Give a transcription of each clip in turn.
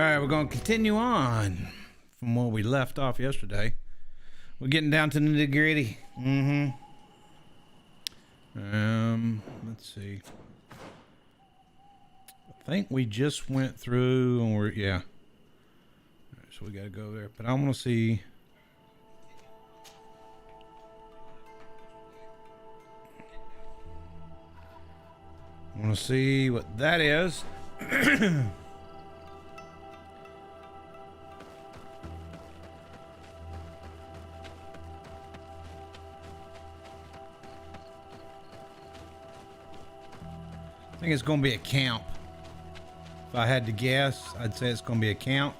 right, we're going to continue on from where we left off yesterday. We're getting down to the nitty gritty. Let's see. I think we just went through and yeah. All right, so we got to go there. But I want to see. I want to see what that is. I think it's going to be a camp. If I had to guess, I'd say it's going to be a camp.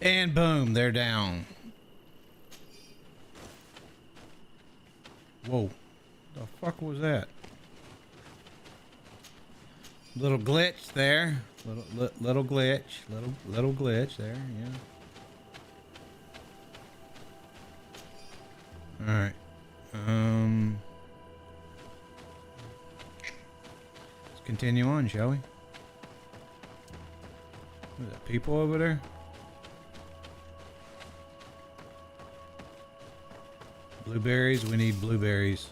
And boom, they're down. Whoa, the fuck was that? Little glitch there. Little glitch. Little glitch there, yeah. Alright. Let's continue on, shall we? Is that people over there? Blueberries, we need blueberries.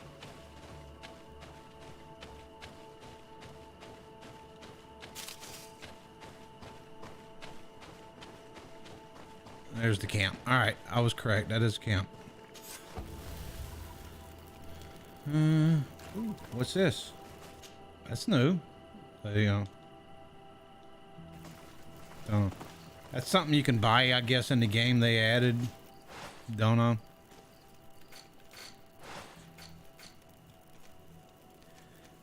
There's the camp. Alright, I was correct. That is camp. Ooh, what's this? That's new. There you go. That's something you can buy, I guess, in the game they added. Don't know.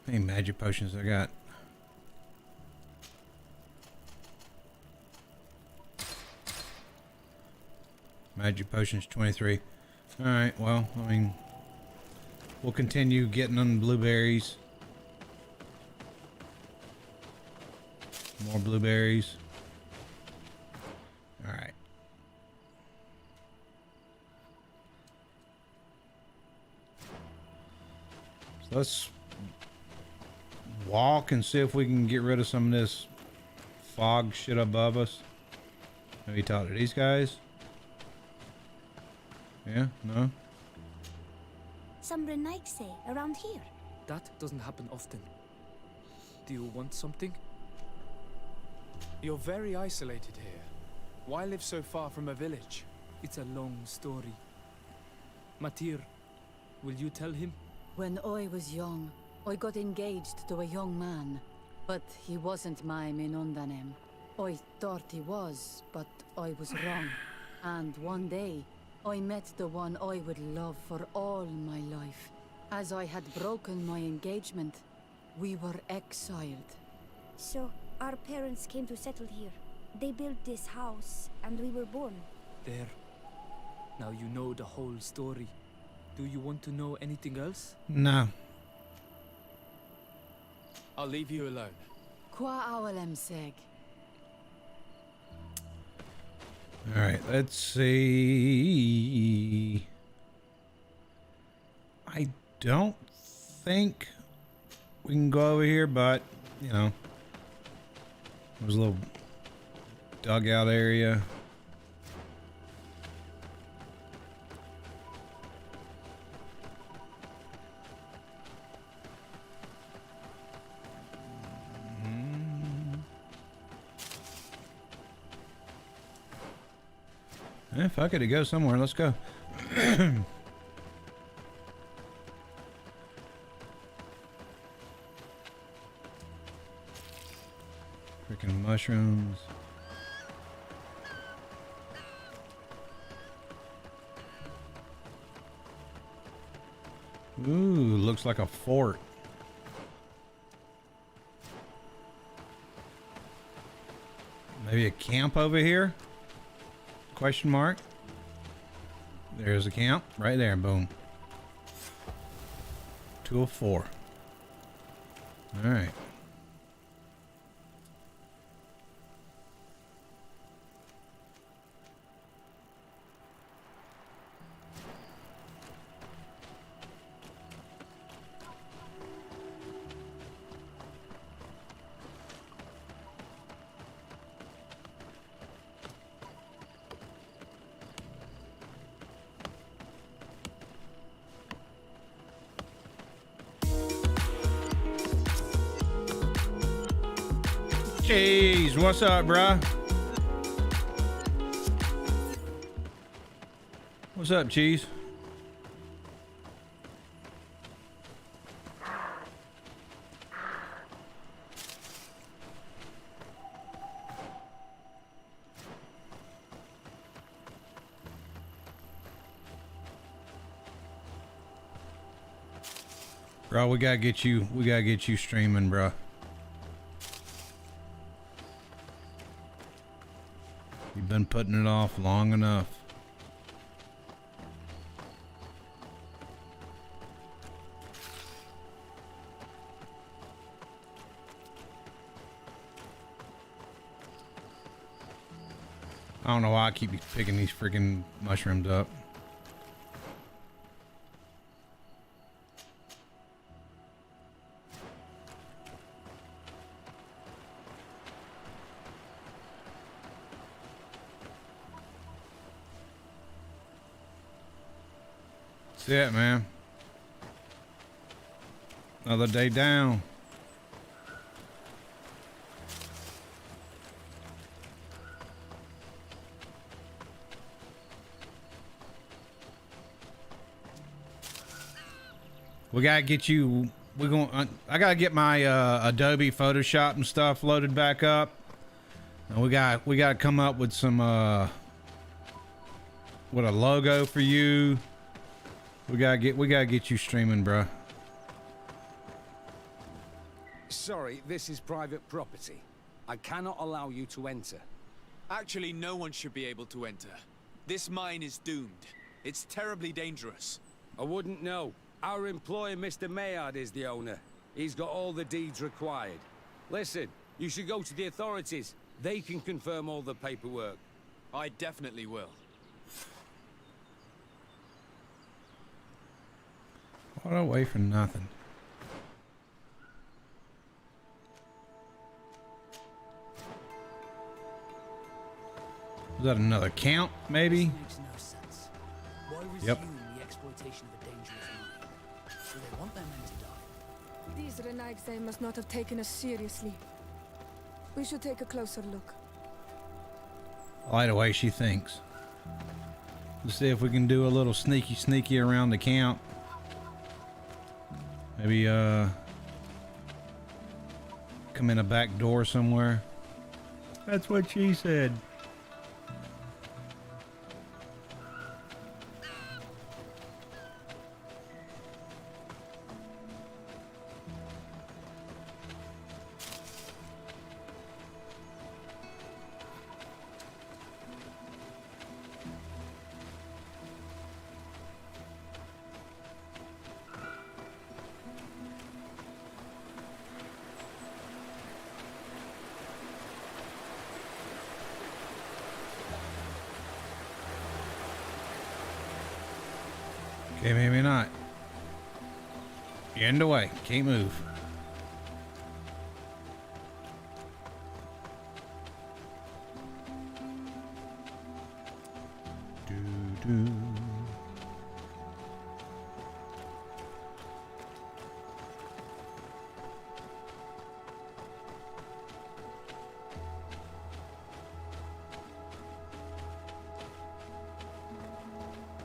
How many magic potions I got? Magic potions 23. Alright, well, I mean, we'll continue getting on blueberries. More blueberries. Alright. So let's walk and see if we can get rid of some of this fog shit above us. Maybe talk to these guys. Yeah, no. Some Renaigse around here. That doesn't happen often. Do you want something? You're very isolated here. Why live so far from a village? It's a long story. Matir, will you tell him? When I was young, I got engaged to a young man, but he wasn't my Minundanem. I thought he was, but I was wrong. And one day, I met the one I would love for all my life. As I had broken my engagement, we were exiled. So, our parents came to settle here. They built this house, and we were born. There. Now you know the whole story. Do you want to know anything else? No. I'll leave you alone. Qua awalem seg. Alright, let's see. I don't think we can go over here, but, you know, there's a little dugout area. Fuck it, it goes somewhere. Let's go. Freaking mushrooms. Ooh, looks like a fort. Maybe a camp over here? Question mark. There's a camp right there. Boom. 204. All right. Jeez, what's up, bruh? What's up, Cheese? Bro, we gotta get you streaming, bro. You've been putting it off long enough. I don't know why I keep picking these freaking mushrooms up. That's it, man. Another day down. We gotta get you. I gotta get my Adobe Photoshop and stuff loaded back up. And we gotta come up with some with a logo for you. We gotta get you streaming, bro. Sorry, this is private property. I cannot allow you to enter. Actually, no one should be able to enter. This mine is doomed. It's terribly dangerous. I wouldn't know. Our employer, Mr. Maillard, is the owner. He's got all the deeds required. Listen, you should go to the authorities. They can confirm all the paperwork. I definitely will. What a way for nothing. Was that another count, maybe? This makes no sense. Why Yep. resume the exploitation of a dangerous mine? Do they want their men to die? These Renaigse must not have taken us seriously. We should take a closer look. I like the way she thinks. Let's see if we can do a little sneaky around the camp. Maybe come in a back door somewhere. That's what she said. Okay, maybe not. You're in the way. Can't move. Doo-doo.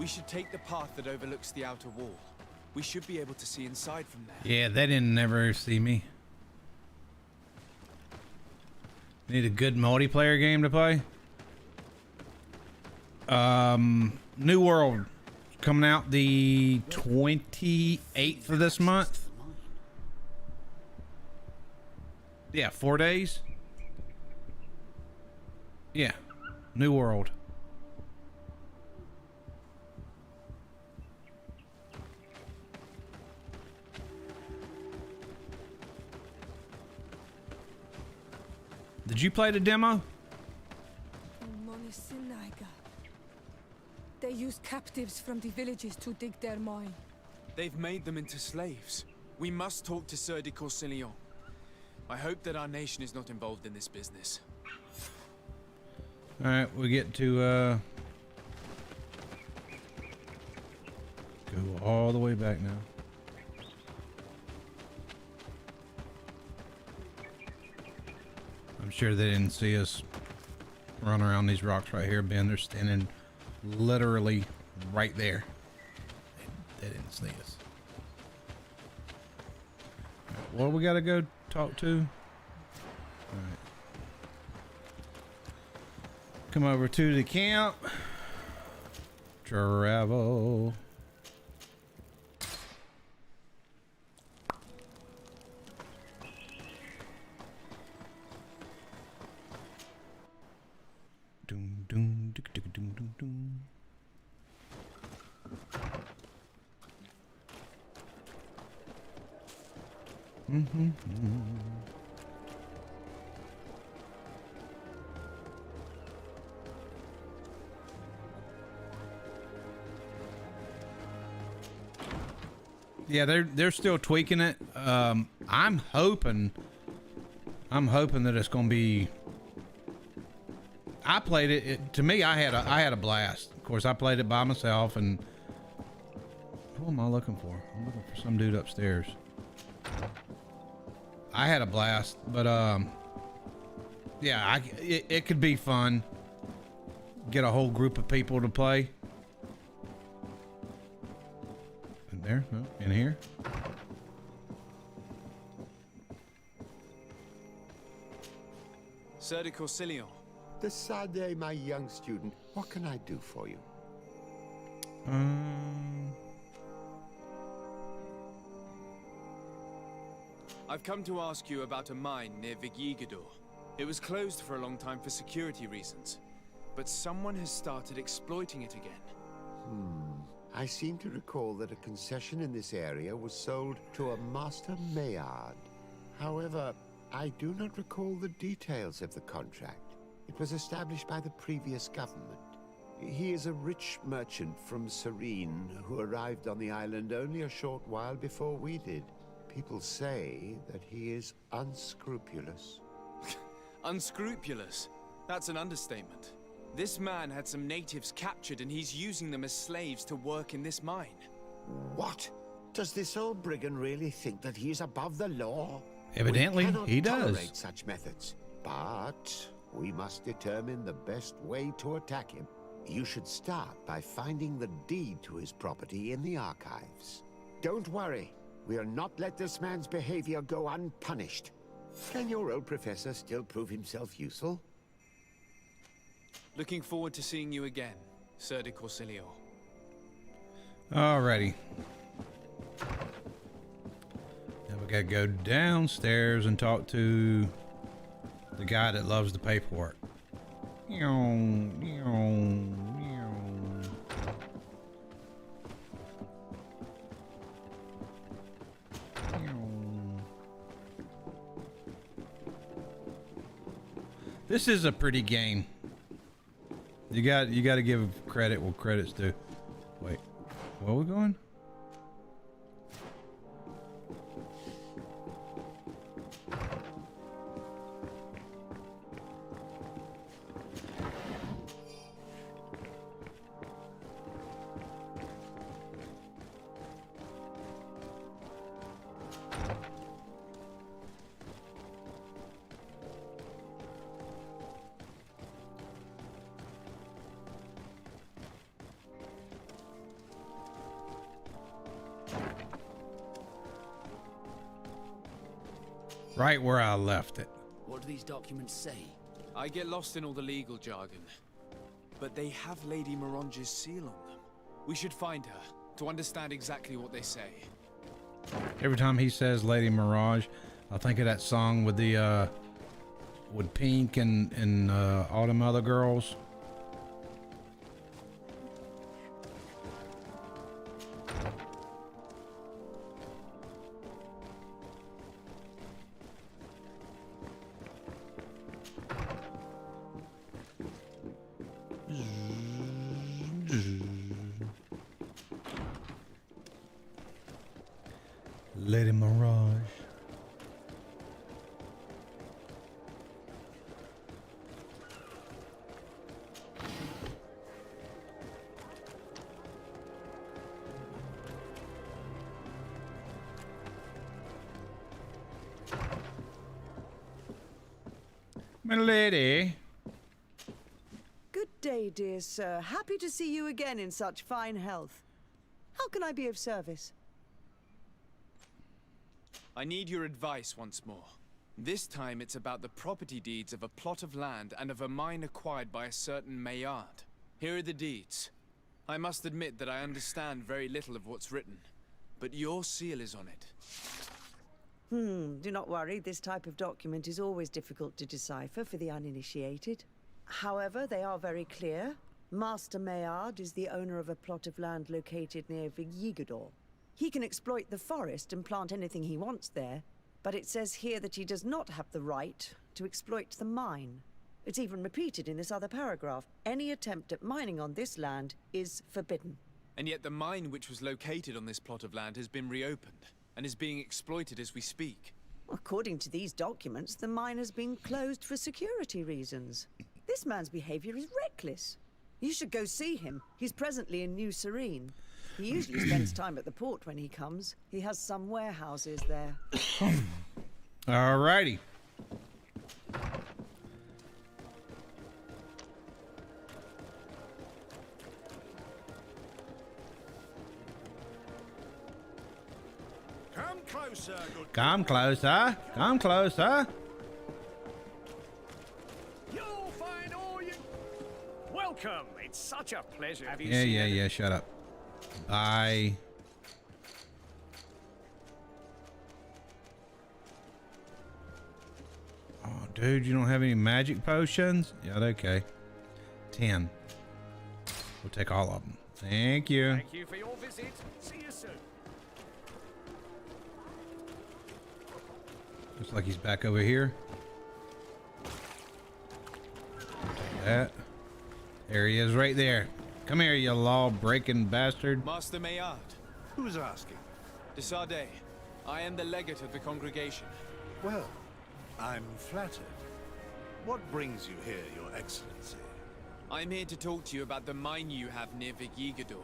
We should take the path that overlooks the outer wall. We should be able to see inside from there. Yeah, they didn't never see me. Need a good multiplayer game to play. New World coming out the 28th of this month. Yeah, 4 days. Yeah, New World. Did you play the demo? Monisinaga. They use captives from the villages to dig their mine. They've made them into slaves. We must talk to Sir de Corsillon. I hope that our nation is not involved in this business. All right, we get to go all the way back now. I'm sure they didn't see us run around these rocks right here, Ben. They're standing literally right there. They didn't see us. All right, what do we got to go talk to? All right. Come over to the camp. Travel. Doom, doom, dick, dick, doom, doom, doom. Yeah, they're still tweaking it. I'm hoping that it's gonna be. I played it. To me, I had a blast. Of course, I played it by myself. And who am I looking for? I'm looking for some dude upstairs. I had a blast, but yeah, it could be fun. Get a whole group of people to play. In there? No, in here? Sir de Corsillon. The Sade, my young student. What can I do for you? I've come to ask you about a mine near Vigigador. It was closed for a long time for security reasons, but someone has started exploiting it again. I seem to recall that a concession in this area was sold to a Master Maillard. However, I do not recall the details of the contract. It was established by the previous government. He is a rich merchant from Serene who arrived on the island only a short while before we did. People say that he is unscrupulous. Unscrupulous? That's an understatement. This man had some natives captured and he's using them as slaves to work in this mine. What? Does this old brigand really think that he is above the law? Evidently, We cannot he does. tolerate such methods, but we must determine the best way to attack him. You should start by finding the deed to his property in the archives. Don't worry. We'll not let this man's behavior go unpunished. Can your old professor still prove himself useful? Looking forward to seeing you again, Sir de Corsillon. Alrighty. Now we gotta go downstairs and talk to the guy that loves the paperwork. This is a pretty game. You got to give credit where credit's due. Wait, where are we going? right where I left it. What do these documents say? I get lost in all the legal jargon, but they have Lady Morange's seal on them. We should find her to understand exactly what they say. Every time he says Lady Mirage, I think of that song with the with Pink and all them other girls. Lady Mirage. My lady. Good day, dear sir. Happy to see you again in such fine health. How can I be of service? I need your advice once more. This time it's about the property deeds of a plot of land and of a mine acquired by a certain Maillard. Here are the deeds. I must admit that I understand very little of what's written, but your seal is on it. Do not worry. This type of document is always difficult to decipher for the uninitiated. However, they are very clear. Master Maillard is the owner of a plot of land located near Vigigador. He can exploit the forest and plant anything he wants there, but it says here that he does not have the right to exploit the mine. It's even repeated in this other paragraph. Any attempt at mining on this land is forbidden. And yet the mine which was located on this plot of land has been reopened and is being exploited as we speak. According to these documents, the mine has been closed for security reasons. This man's behavior is reckless. You should go see him. He's presently in New Serene. He usually spends time at the port when he comes. He has some warehouses there. Alrighty. Come closer, good. Come closer. Come closer. You'll find all you. Welcome. It's such a pleasure. Have you Yeah, seen yeah, any- yeah. Shut up. Bye. Oh, dude, you don't have any magic potions? Yeah, okay. 10. We'll take all of them. Thank you. Thank you for your visit. See you soon. Looks like he's back over here. Take that. There he is right there. Come here, you law-breaking bastard. Master Maillard. Who's asking? De Sardet. I am the legate of the congregation. Well, I'm flattered. What brings you here, Your Excellency? I'm here to talk to you about the mine you have near Vigigador.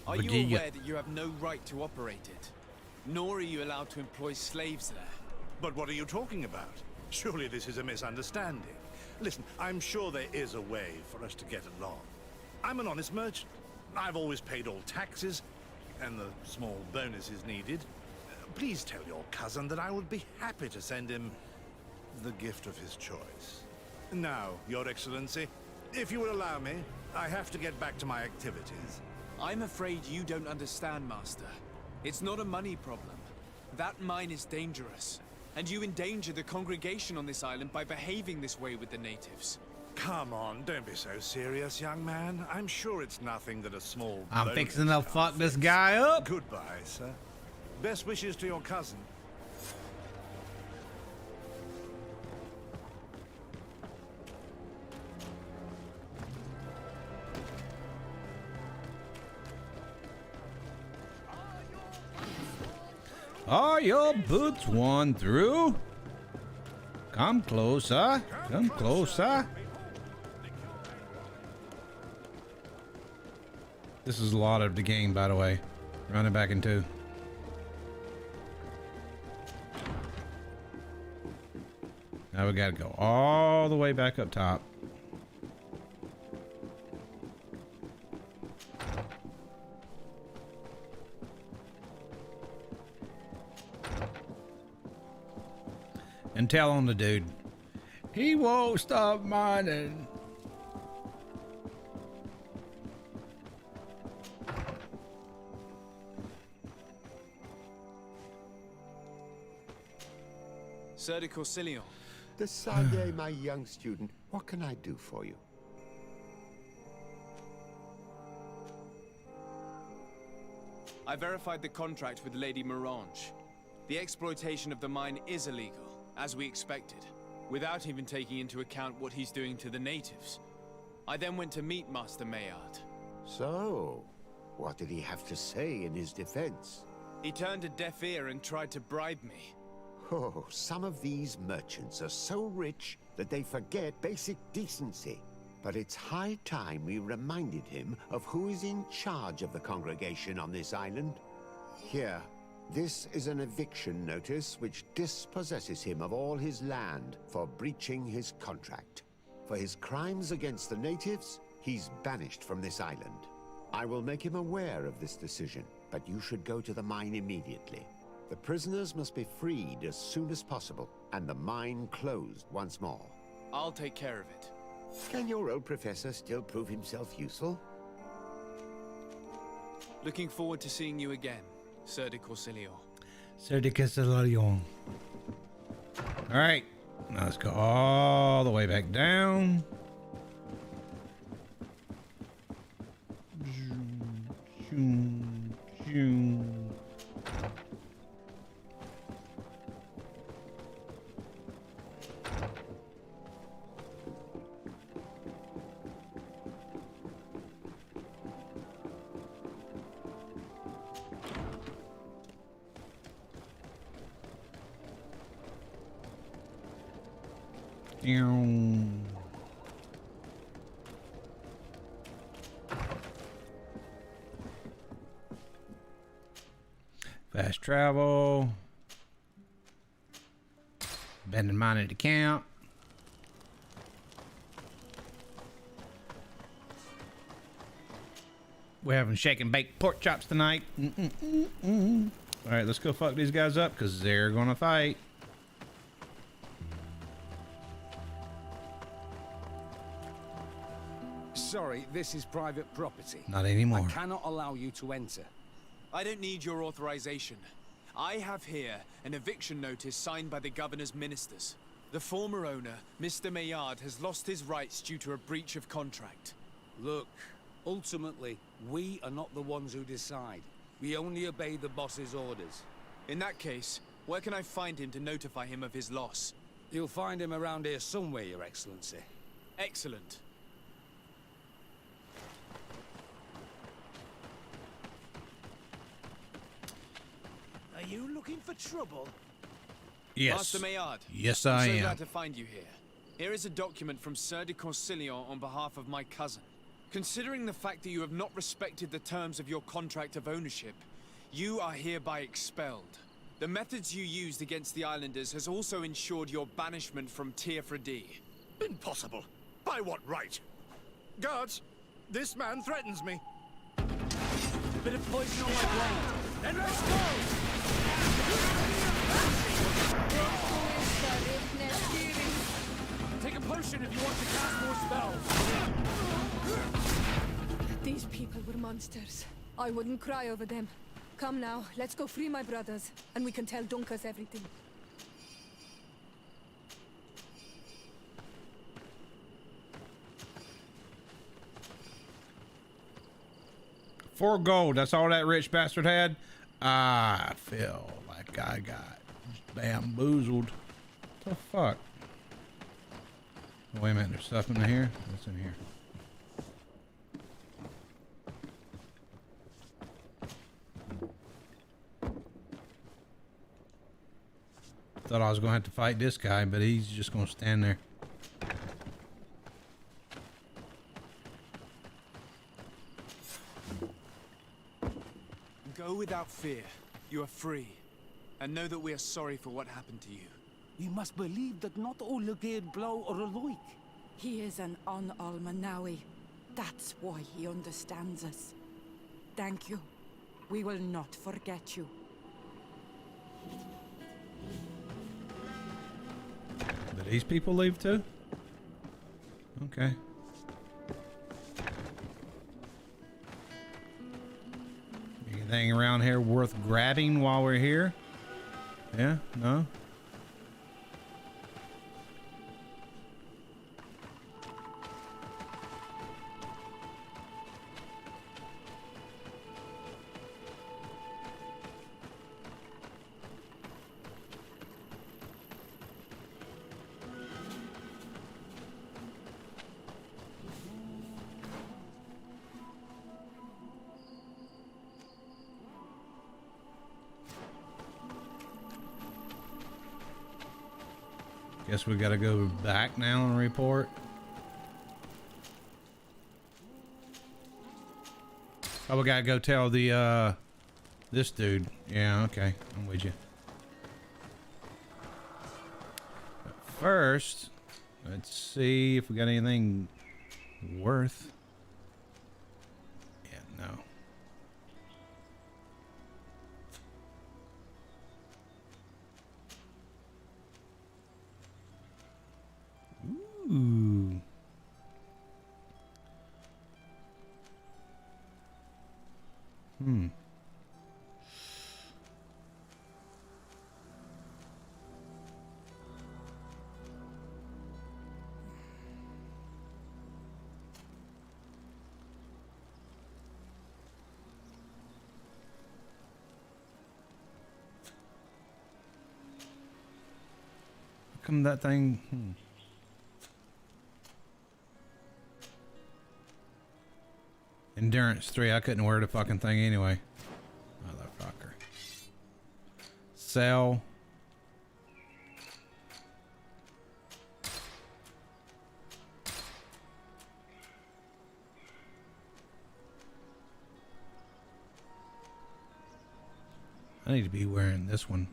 Are you Vigiga- aware that you have no right to operate it? Nor are you allowed to employ slaves there. But what are you talking about? Surely this is a misunderstanding. Listen, I'm sure there is a way for us to get along. I'm an honest merchant. I've always paid all taxes, and the small bonuses needed. Please tell your cousin that I would be happy to send him the gift of his choice. Now, Your Excellency, if you will allow me, I have to get back to my activities. I'm afraid you don't understand, Master. It's not a money problem. That mine is dangerous, and you endanger the congregation on this island by behaving this way with the natives. Come on, don't be so serious, young man. I'm sure it's nothing that a small I'm bonus fixing to can't fuck this fix. guy up. Goodbye, sir. Best wishes to your cousin. Are your boots worn through? Come closer. Come closer. This is a lot of the game, by the way. Running back in 2. Now we gotta go all the way back up top. And tell on the dude. He won't stop mining. Sir de Corsilion. The Sade, my young student, what can I do for you? I verified the contract with Lady Mirange. The exploitation of the mine is illegal, as we expected, without even taking into account what he's doing to the natives. I then went to meet Master Maillard. So, what did he have to say in his defense? He turned a deaf ear and tried to bribe me. Oh, some of these merchants are so rich that they forget basic decency. But it's high time we reminded him of who is in charge of the congregation on this island. Here, this is an eviction notice which dispossesses him of all his land for breaching his contract. For his crimes against the natives, he's banished from this island. I will make him aware of this decision, but you should go to the mine immediately. The prisoners must be freed as soon as possible, and the mine closed once more. I'll take care of it. Can your old professor still prove himself useful? Looking forward to seeing you again, Sir de Corsilion. Sir de Corsilion. All right, now let's go all the way back down. Fast travel. Abandoned mining account. We're having shake and bake pork chops tonight. All right, let's go fuck these guys up because they're gonna fight. Sorry, this is private property. Not anymore. I cannot allow you to enter. I don't need your authorization. I have here an eviction notice signed by the governor's ministers. The former owner, Mr. Maillard, has lost his rights due to a breach of contract. Look, ultimately, we are not the ones who decide. We only obey the boss's orders. In that case, where can I find him to notify him of his loss? You'll find him around here somewhere, Your Excellency. Excellent. Are you looking for trouble? Yes. Master Maillard. Yes, I'm I so am. glad to find you here. Here is a document from Sir de Corsilion on behalf of my cousin. Considering the fact that you have not respected the terms of your contract of ownership, you are hereby expelled. The methods you used against the islanders has also ensured your banishment from Teofredi. Impossible. By what right? Guards, this man threatens me. Bit of poison on my brain. Then let's go! Take a potion if you want to cast more spells. These people were monsters. I wouldn't cry over them. Come now, let's go free my brothers, and we can tell Dunkas everything. $4 gold. That's all that rich bastard had. I feel like I got bamboozled. What the fuck? Wait a minute. There's stuff in here. What's in here? Thought I was gonna have to fight this guy, but he's just gonna stand there. Go without fear. You are free. And know that we are sorry for what happened to you. We must believe that not all Legate blow or alike. He is an Almanawi. That's why he understands us. Thank you. We will not forget you. These people leave too? Okay. Anything around here worth grabbing while we're here? Yeah? No? Guess we gotta go back now and report. Oh, we gotta go tell the, this dude. Yeah, okay. I'm with you. But first, let's see if we got anything worth. Yeah, no. Ooh. Hmm. How come that thing? Endurance 3. I couldn't wear the fucking thing anyway. Motherfucker. Sell. I need to be wearing this one.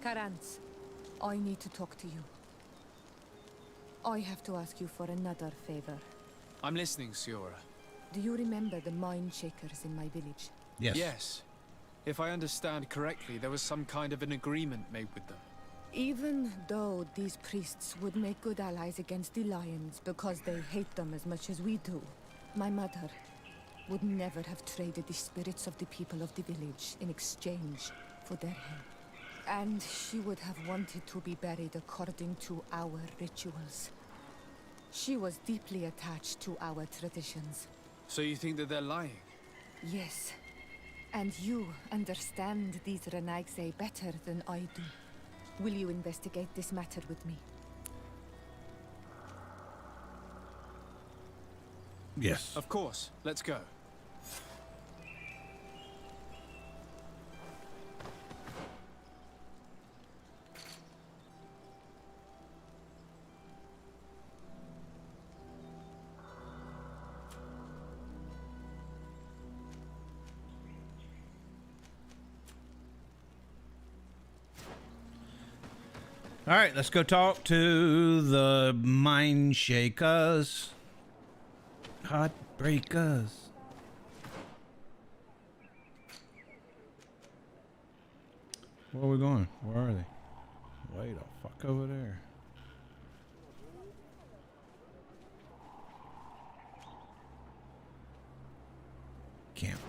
Karantz, I need to talk to you. I have to ask you for another favor. I'm listening, Siora. Do you remember the mine shakers in my village? Yes. Yes. If I understand correctly, there was some kind of an agreement made with them. Even though these priests would make good allies against the Lions because they hate them as much as we do, my mother would never have traded the spirits of the people of the village in exchange for their help. And she would have wanted to be buried according to our rituals. She was deeply attached to our traditions. So you think that they're lying? Yes. And you understand these Renaigse better than I do. Will you investigate this matter with me? Yes. Of course. Let's go. All right, let's go talk to the mine shakers. Heartbreakers. Where are we going? Where are they? Way the fuck over there. Camp.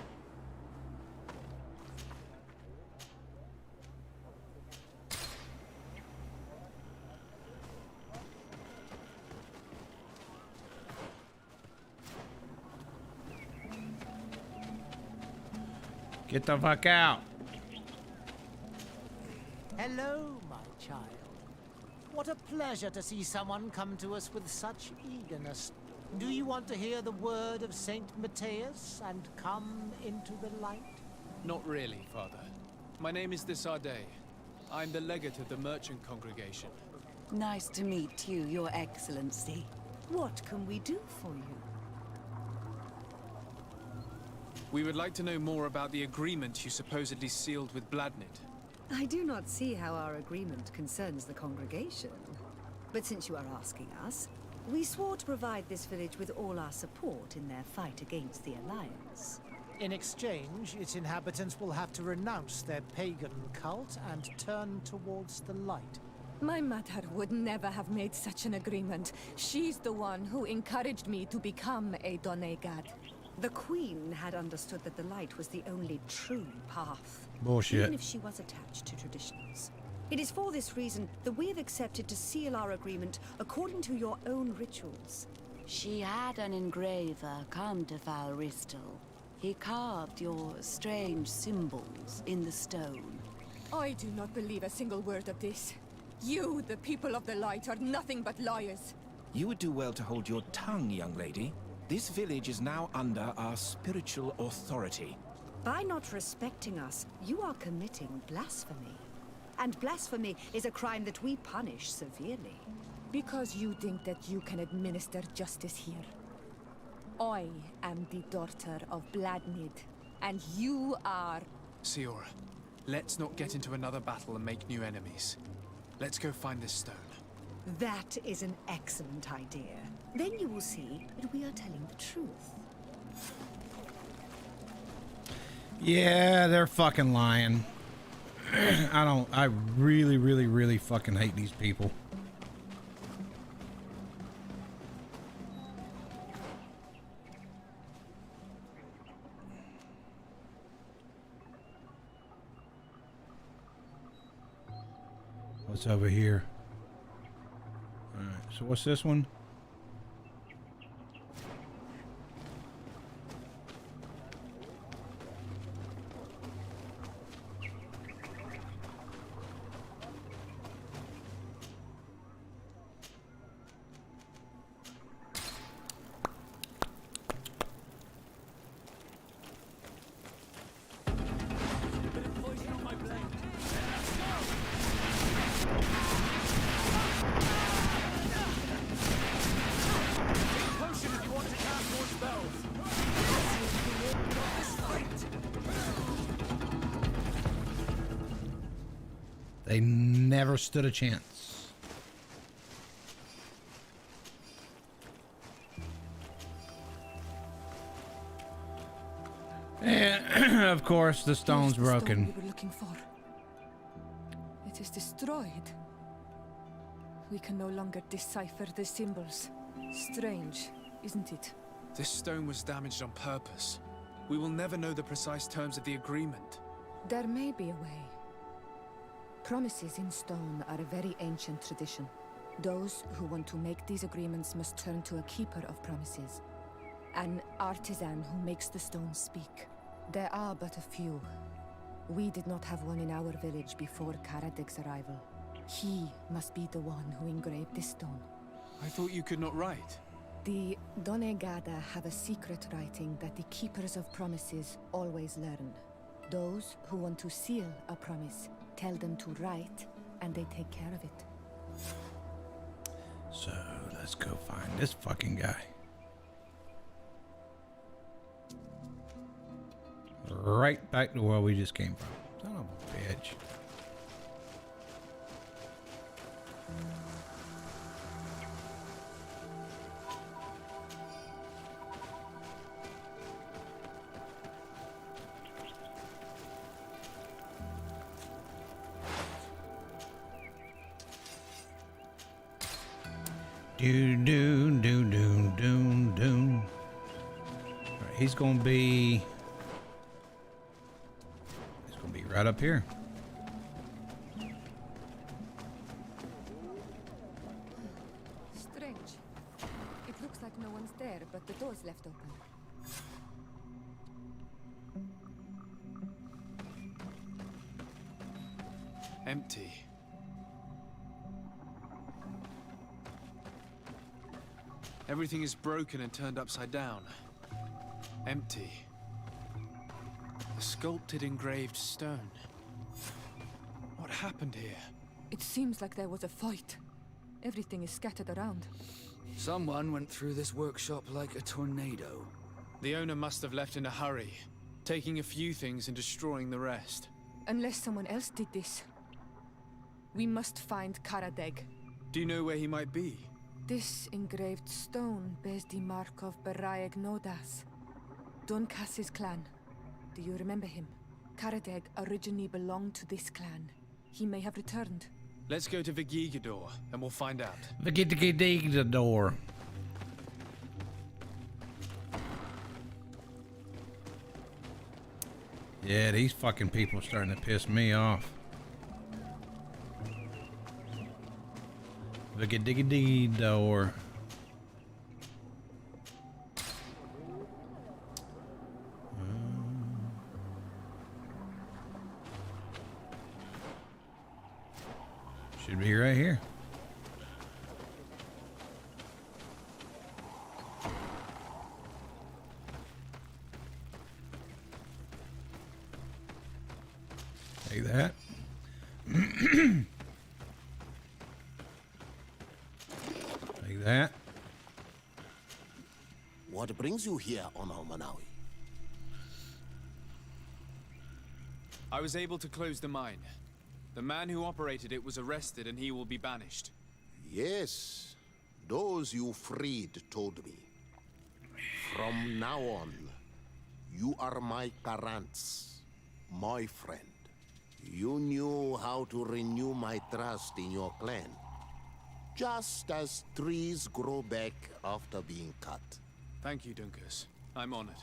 Get the fuck out. Hello, my child. What a pleasure to see someone come to us with such eagerness. Do you want to hear the word of Saint Matthias and come into the light? Not really, Father. My name is Desardet. I'm the legate of the merchant congregation. Nice to meet you, Your Excellency. What can we do for you? We would like to know more about the agreement you supposedly sealed with Bladnid. I do not see how our agreement concerns the congregation. But since you are asking us, we swore to provide this village with all our support in their fight against the Alliance. In exchange, its inhabitants will have to renounce their pagan cult and turn towards the light. My mother would never have made such an agreement. She's the one who encouraged me to become a Donegad. The Queen had understood that the light was the only true path. Bullshit. Even if she was attached to traditions. It is for this reason that we have accepted to seal our agreement according to your own rituals. She had an engraver come to Val Ristel. He carved your strange symbols in the stone. I do not believe a single word of this. You, the people of the light, are nothing but liars. You would do well to hold your tongue, young lady. This village is now under our spiritual authority. By not respecting us, you are committing blasphemy. And blasphemy is a crime that we punish severely. Because you think that you can administer justice here. I am the daughter of Bladnid, and you are... Siora, let's not get into another battle and make new enemies. Let's go find this stone. That is an excellent idea. Then you will see that we are telling the truth. Yeah, they're fucking lying. I really, really, really fucking hate these people. What's over here? Alright, so what's this one? They never stood a chance. And of course, the stone's broken. Stone we were looking for. It is destroyed. We can no longer decipher the symbols. Strange, isn't it? This stone was damaged on purpose. We will never know the precise terms of the agreement. There may be a way. Promises in stone are a very ancient tradition. Those who want to make these agreements must turn to a keeper of promises. An artisan who makes the stones speak. There are but a few. We did not have one in our village before Karadek's arrival. He must be the one who engraved this stone. I thought you could not write. The Donegada have a secret writing that the keepers of promises always learn. Those who want to seal a promise tell them to write, and they take care of it. So let's go find this fucking guy. Right back to where we just came from. Son of a bitch. Do do do do do do. All right, he's gonna be right up here. Strange. It looks like no one's there, but the door's left open. Empty. Everything is broken and turned upside down. Empty. A sculpted engraved stone. What happened here? It seems like there was a fight. Everything is scattered around. Someone went through this workshop like a tornado. The owner must have left in a hurry, taking a few things and destroying the rest. Unless someone else did this. We must find Karadeg. Do you know where he might be? This engraved stone bears the mark of Baraeg Nodas, Duncass's clan. Do you remember him? Karadeg originally belonged to this clan. He may have returned. Let's go to Vigigador, and we'll find out. Vigigador. Yeah, these fucking people are starting to piss me off. Vigigador. Should be right here. Take that. Take that. What brings you here on Almanawi? I was able to close the mine. The man who operated it was arrested and he will be banished. Yes, those you freed told me. From now on, you are my Karants, my friend. You knew how to renew my trust in your clan. Just as trees grow back after being cut. Thank you, Dunkus. I'm honored.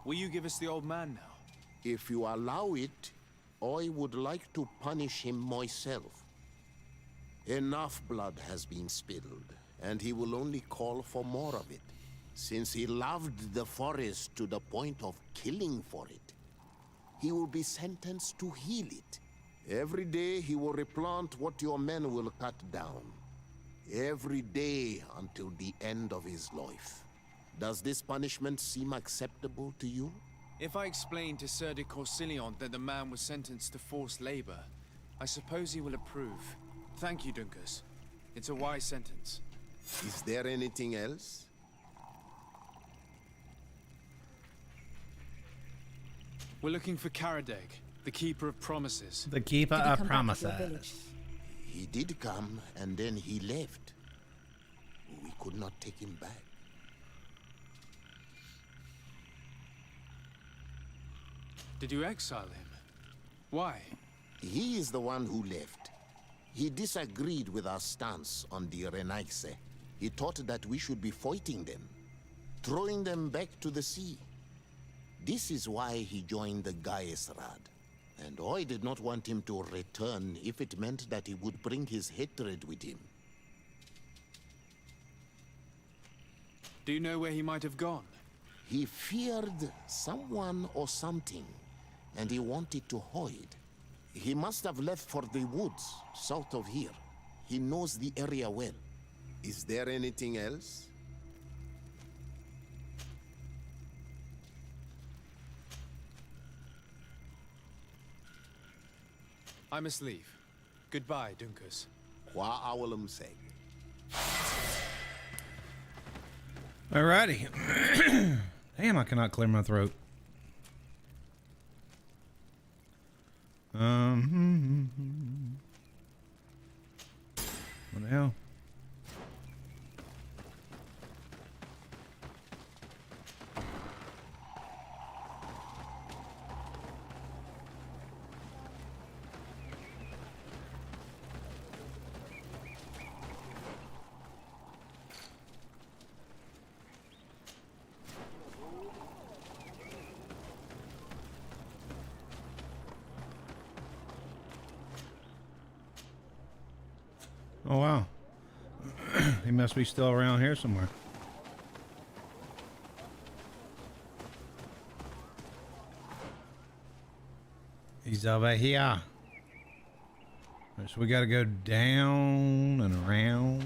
Will you give us the old man now? If you allow it, I would like to punish him myself. Enough blood has been spilled, and he will only call for more of it. Since he loved the forest to the point of killing for it, he will be sentenced to heal it. Every day he will replant what your men will cut down. Every day until the end of his life. Does this punishment seem acceptable to you? If I explain to Sir de Corsilion that the man was sentenced to forced labor, I suppose he will approve. Thank you, Dunkus. It's a wise sentence. Is there anything else? We're looking for Karadeg, the Keeper of Promises. The Keeper of Promises. He did come, and then he left. We could not take him back. Did you exile him? Why? He is the one who left. He disagreed with our stance on the Renaigse. He thought that we should be fighting them, throwing them back to the sea. This is why he joined the Gaesrad. And I did not want him to return if it meant that he would bring his hatred with him. Do you know where he might have gone? He feared someone or something, and he wanted to hide. He must have left for the woods, south of here. He knows the area well. Is there anything else? I must leave. Goodbye, Dunkus. Qua awalum sake. Alrighty. Damn, I cannot clear my throat. What the hell? Oh, wow. He must be still around here somewhere. He's over here. So we gotta go down and around.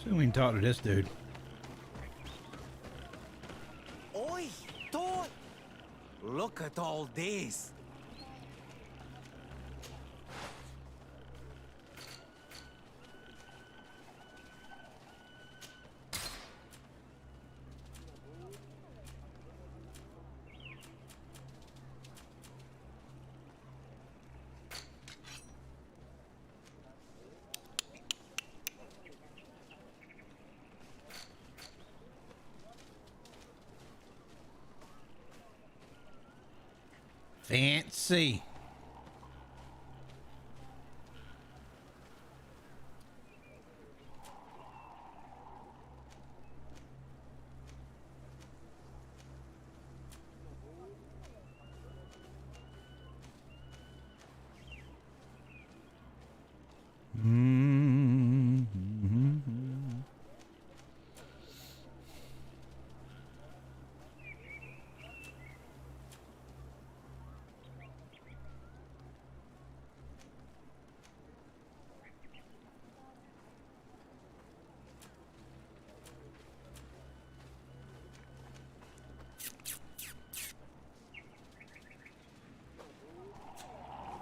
See if we can talk to this dude. Oi, Thor! Look at all this. Fancy.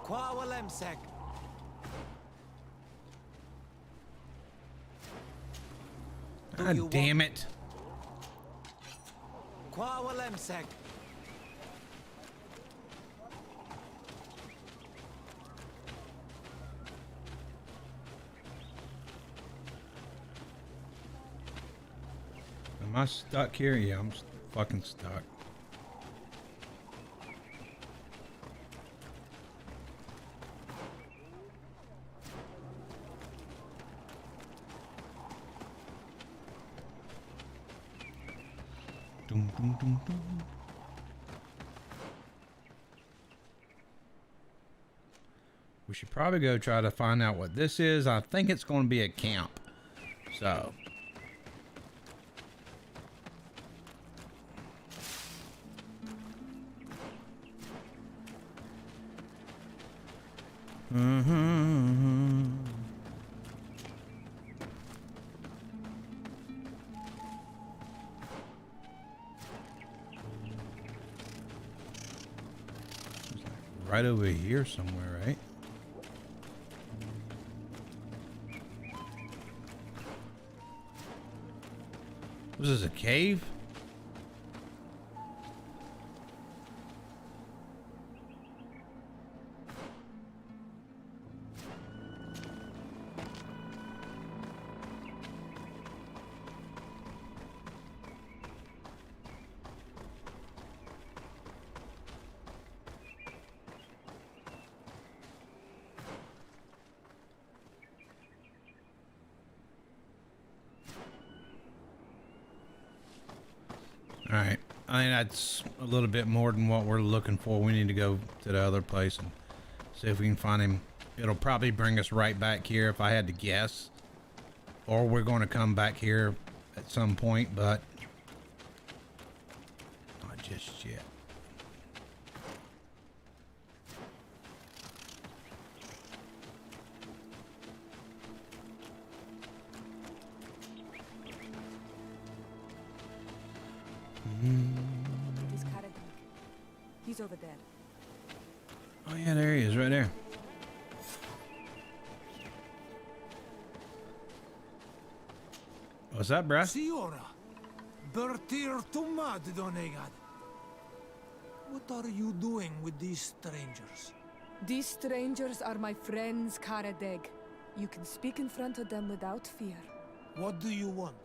Kwawalemsek. God damn it. Kwawalemsek. Am I stuck here? Yeah, I'm fucking stuck. Dum, dum, dum, dum. We should probably go try to find out what this is. I think it's going to be a camp. So. Right over here somewhere, right? Was this a cave? All right, I think that's a little bit more than what we're looking for. We need to go to the other place and see if we can find him. It'll probably bring us right back here if I had to guess. Or we're going to come back here at some point, but not just yet. It is Karadink. He's over there. Oh yeah, there he is, right there. What's up, bruh? Siora, Bertir Tumad Donegad. What are you doing with these strangers? These strangers are my friends, Karadeg. You can speak in front of them without fear. What do you want?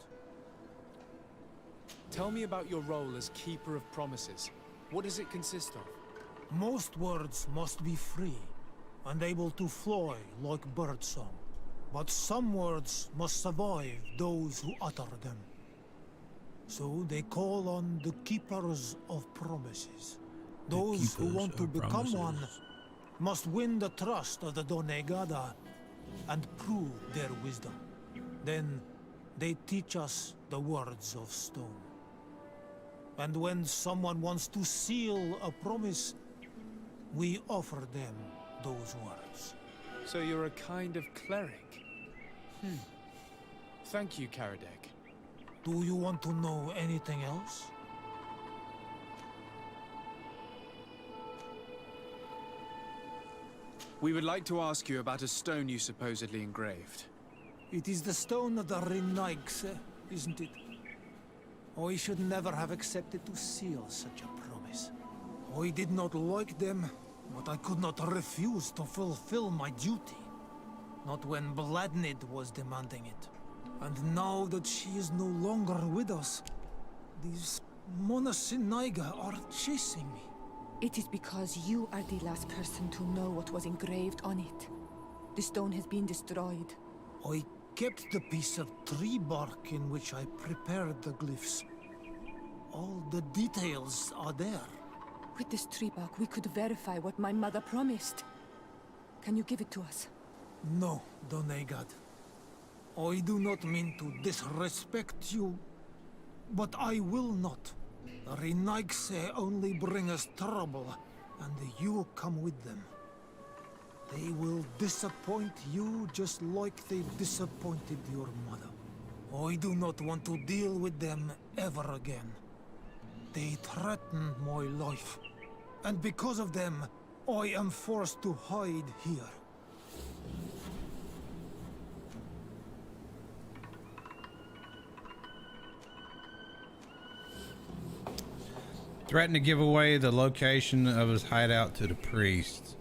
Tell me about your role as Keeper of Promises. What does it consist of? Most words must be free and able to fly like birdsong. But some words must survive those who utter them. So they call on the Keepers of Promises. Those who want to become one must win the trust of the Donegada and prove their wisdom. Then they teach us the words of stone. And when someone wants to seal a promise, we offer them those words. So you're a kind of cleric? Thank you, Karadeg. Do you want to know anything else? We would like to ask you about a stone you supposedly engraved. It is the stone of the Renaigse, isn't it? I should never have accepted to seal such a promise. I did not like them, but I could not refuse to fulfill my duty. Not when Bladnid was demanding it. And now that she is no longer with us, these Monasinaiga are chasing me. It is because you are the last person to know what was engraved on it. The stone has been destroyed. I kept the piece of tree bark in which I prepared the glyphs. All the details are there. With this tree bark, we could verify what my mother promised. Can you give it to us? No, Doneigad. I do not mean to disrespect you, but I will not. The Renaigse only bring us trouble, and you come with them. They will disappoint you just like they disappointed your mother. I do not want to deal with them ever again. They threaten my life, and because of them, I am forced to hide here. Threatened to give away the location of his hideout to the priests.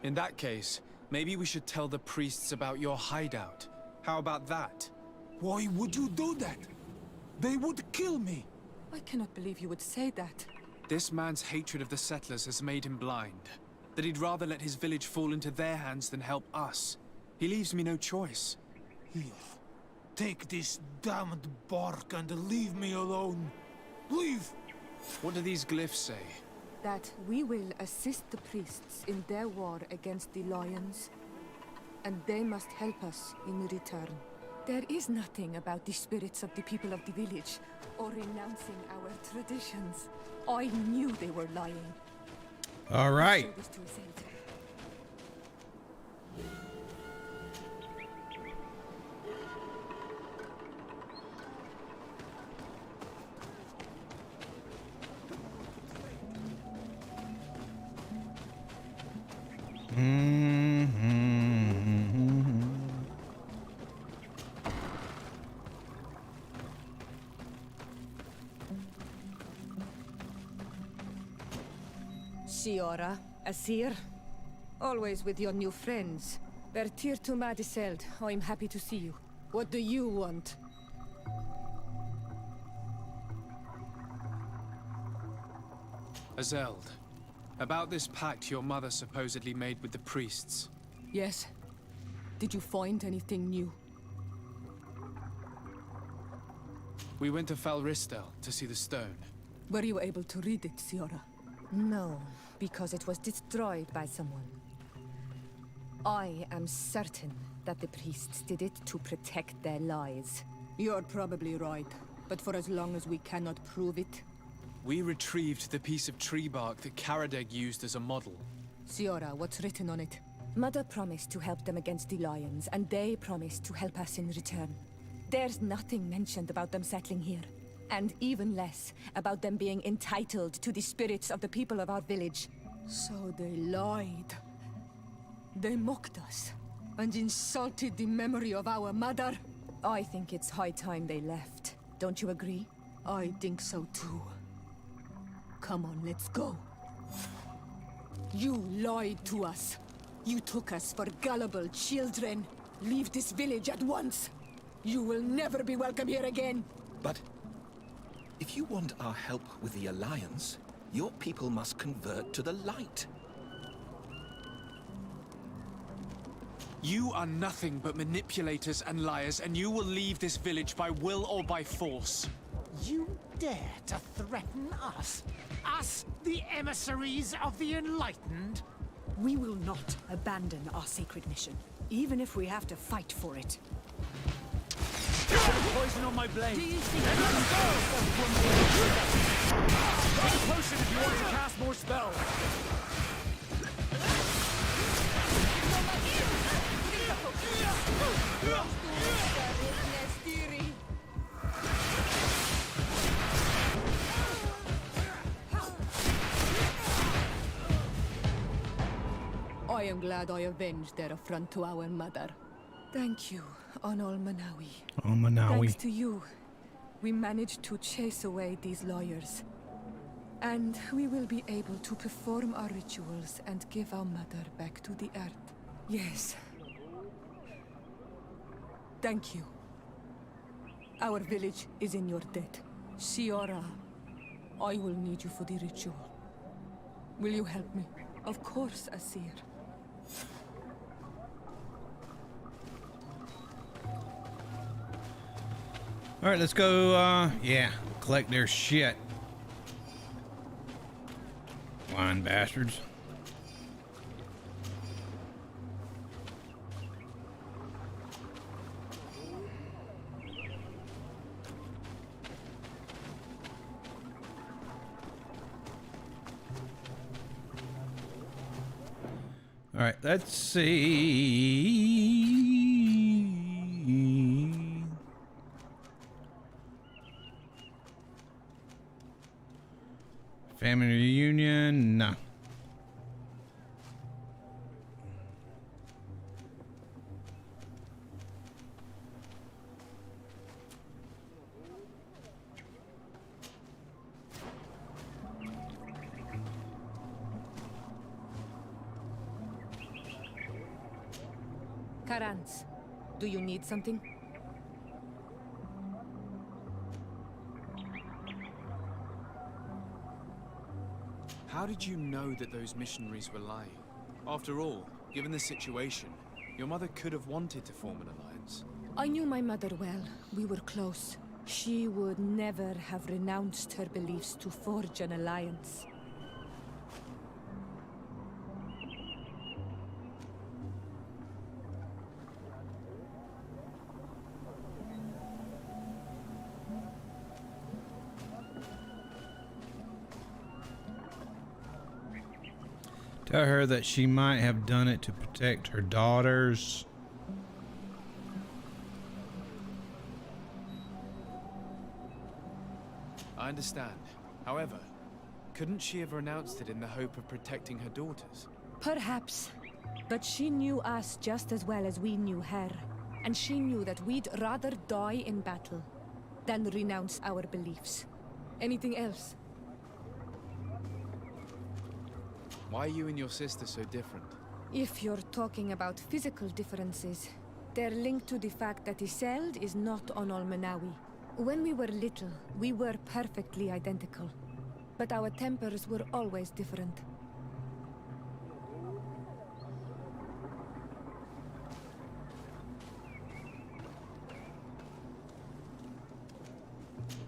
In that case, maybe we should tell the priests about your hideout. How about that? Why would you do that? They would kill me. I cannot believe you would say that. This man's hatred of the settlers has made him blind. That he'd rather let his village fall into their hands than help us. He leaves me no choice. Here, take this damned bark and leave me alone. Leave! What do these glyphs say? That we will assist the priests in their war against the lions, and they must help us in return. There is nothing about the spirits of the people of the village, or renouncing our traditions. I knew they were lying. All right. Show this to Isildur. Siora, Asir, always with your new friends. Bertir to Madiseld, I'm happy to see you. What do you want? Azeld, about this pact your mother supposedly made with the priests. Yes. Did you find anything new? We went to Falristel to see the stone. Were you able to read it, Siora? No, because it was destroyed by someone. I am certain that the priests did it to protect their lives. You're probably right, but for as long as we cannot prove it... We retrieved the piece of tree bark that Karadeg used as a model. Siora, what's written on it? Mother promised to help them against the lions, and they promised to help us in return. There's nothing mentioned about them settling here. And even less about them being entitled to the spirits of the people of our village. So they lied. They mocked us and insulted the memory of our mother. I think it's high time they left. Don't you agree? I think so too. Come on, let's go. You lied to us. You took us for gullible children. Leave this village at once. You will never be welcome here again. But if you want our help with the Alliance, your people must convert to the light. You are nothing but manipulators and liars, and you will leave this village by will or by force. You dare to threaten us? Us, the emissaries of the Enlightened? We will not abandon our sacred mission, even if we have to fight for it. Poison on my blade. Do you think Then let us go! Take a potion if you want to cast more spells. I am glad I avenged their affront to our mother. Thank you, Onol Manawi. Oh, Manawi. Thanks to you, we managed to chase away these lawyers. And we will be able to perform our rituals and give our mother back to the earth. Yes. Thank you. Our village is in your debt. Siora, I will need you for the ritual. Will you help me? Of course, Asir. All right, let's go, yeah, collect their shit. Lying bastards. All right, let's see. Family reunion, no. Karans, do you need something? How did you know that those missionaries were lying? After all, given the situation, your mother could have wanted to form an alliance. I knew my mother well. We were close. She would never have renounced her beliefs to forge an alliance. Tell her that she might have done it to protect her daughters. I understand. However, couldn't she have renounced it in the hope of protecting her daughters? Perhaps. But she knew us just as well as we knew her. And she knew that we'd rather die in battle than renounce our beliefs. Anything else? Why are you and your sister so different? If you're talking about physical differences, they're linked to the fact that Iseld is not on Olmenawi. When we were little, we were perfectly identical. But our tempers were always different.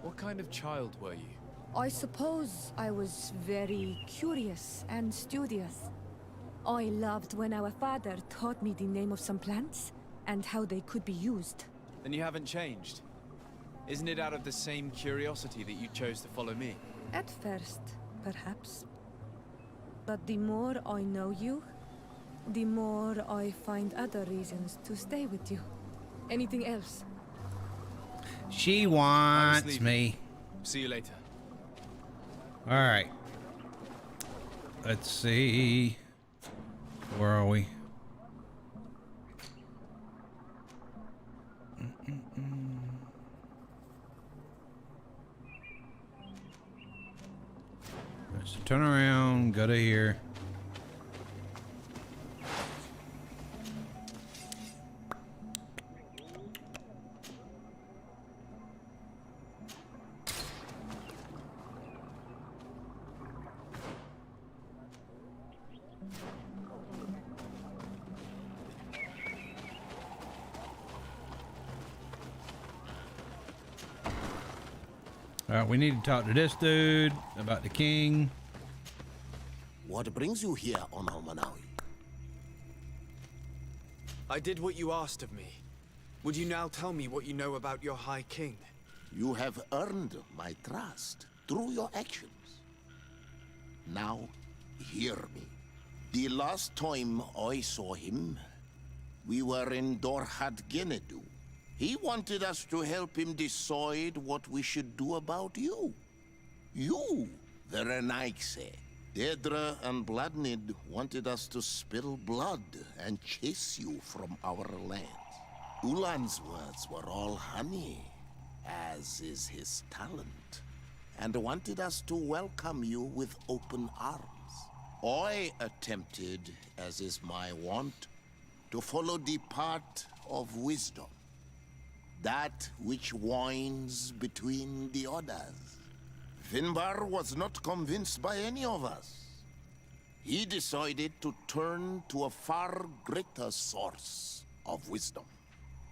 What kind of child were you? I suppose I was very curious and studious. I loved when our father taught me the name of some plants and how they could be used. Then you haven't changed. Isn't it out of the same curiosity that you chose to follow me? At first, perhaps. But the more I know you, the more I find other reasons to stay with you. Anything else? She wants me. See you later. All right. Let's see. Where are we? Let's turn around, go to here. Alright, we need to talk to this dude about the king. What brings you here on Almanawi? I did what you asked of me. Would you now tell me what you know about your High King? You have earned my trust through your actions. Now, hear me. The last time I saw him, we were in Dorhat Genedu. He wanted us to help him decide what we should do about you. You, the Renaigse. Dedra and Bladnid wanted us to spill blood and chase you from our lands. Ulan's words were all honey, as is his talent, and wanted us to welcome you with open arms. I attempted, as is my wont, to follow the path of wisdom, that which winds between the others. Finbar was not convinced by any of us. He decided to turn to a far greater source of wisdom.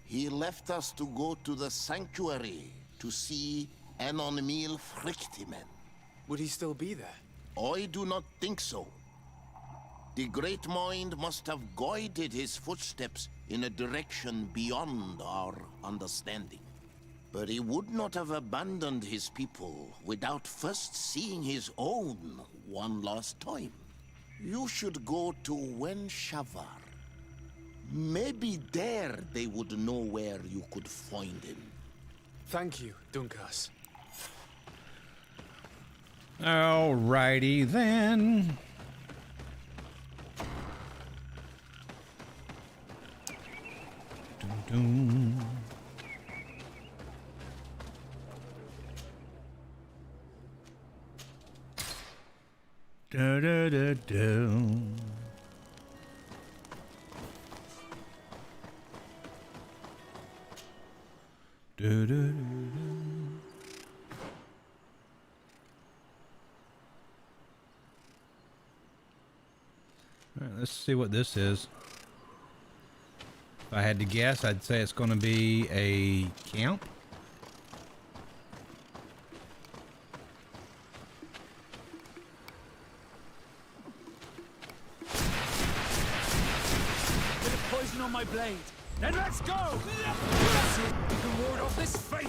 He left us to go to the sanctuary to see Anon-Mil Frictimen. Would he still be there? I do not think so. The Great Mind must have guided his footsteps in a direction beyond our understanding. But he would not have abandoned his people without first seeing his own one last time. You should go to Wen Shavar. Maybe there they would know where you could find him. Thank you, Dunkas. Alrighty then. Dun dun. Da da da da. Do, do, do, do. All right, let's see what this is. If I had to guess, I'd say it's going to be a camp. Bit of poison on my blade. Then let's go! So we can ward off this fate!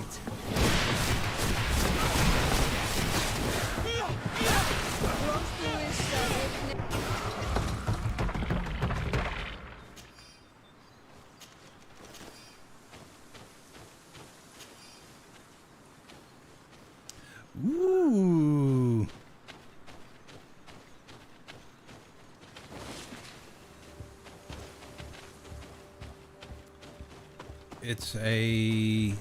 Ooh. It's a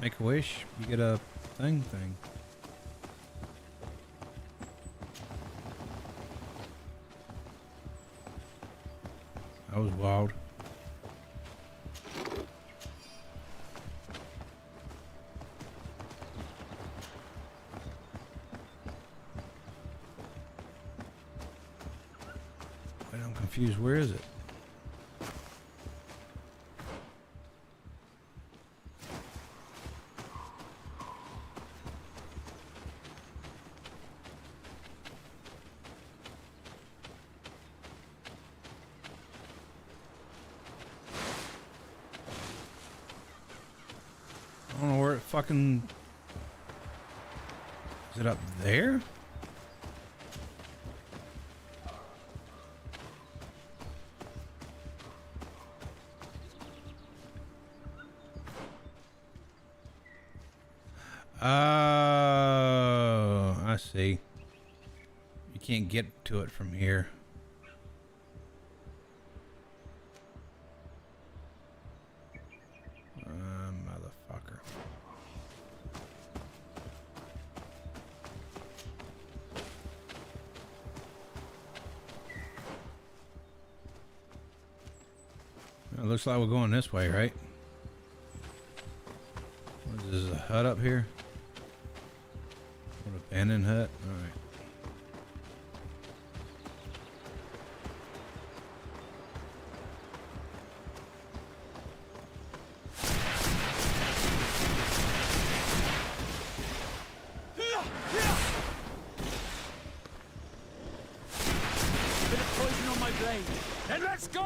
make a wish, you get a thing. That was wild. Wait, I'm confused. Where is it? I don't know where it fucking... Is it up there? Oh, I see. You can't get to it from here. Motherfucker. It looks like we're going this way, right? What is this, a hut up here? What, abandoned hut? Alright. Bit of poison on my blade. Then let's go!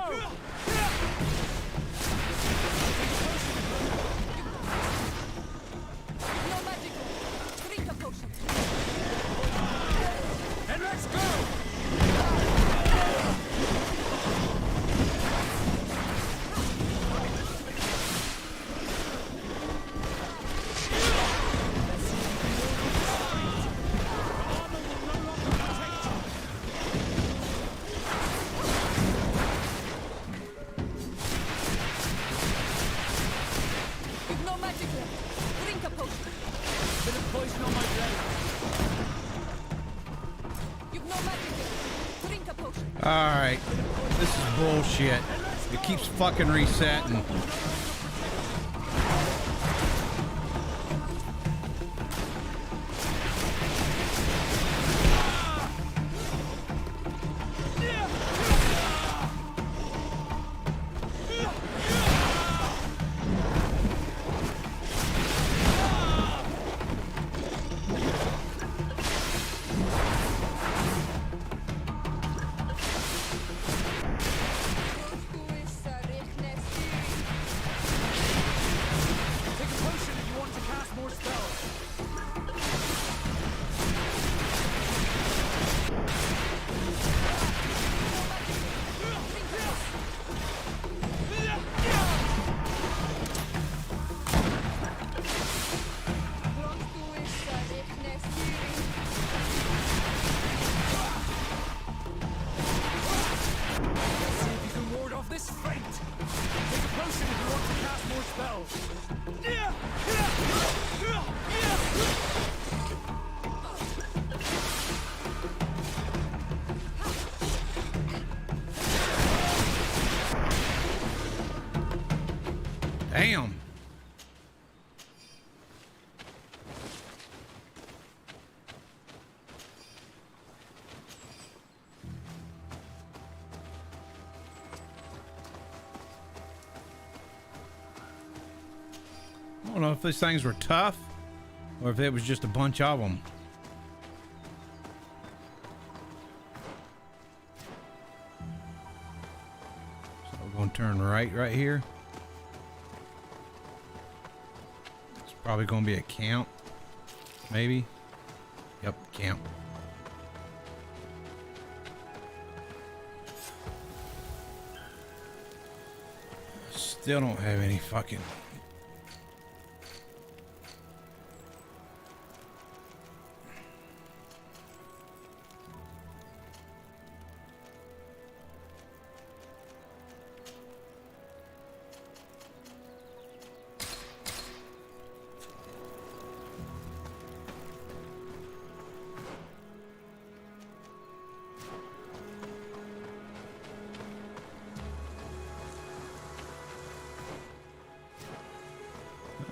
You've no magic here. Drink a potion. Alright. This is bullshit. It keeps fucking resetting. Damn. I don't know if these things were tough or if it was just a bunch of them. So we're going to turn right here. It's probably going to be a camp. Maybe. Yep, camp. Still don't have any fucking...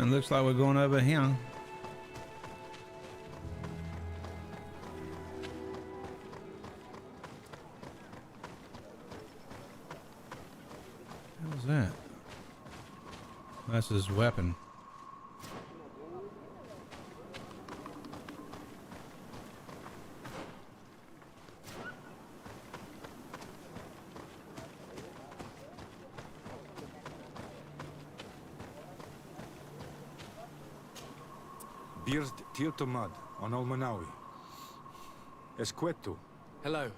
It looks like we're going over here. What was that? That's his weapon. Bird Tirtomad on Almanawi. Esqueto. Hello.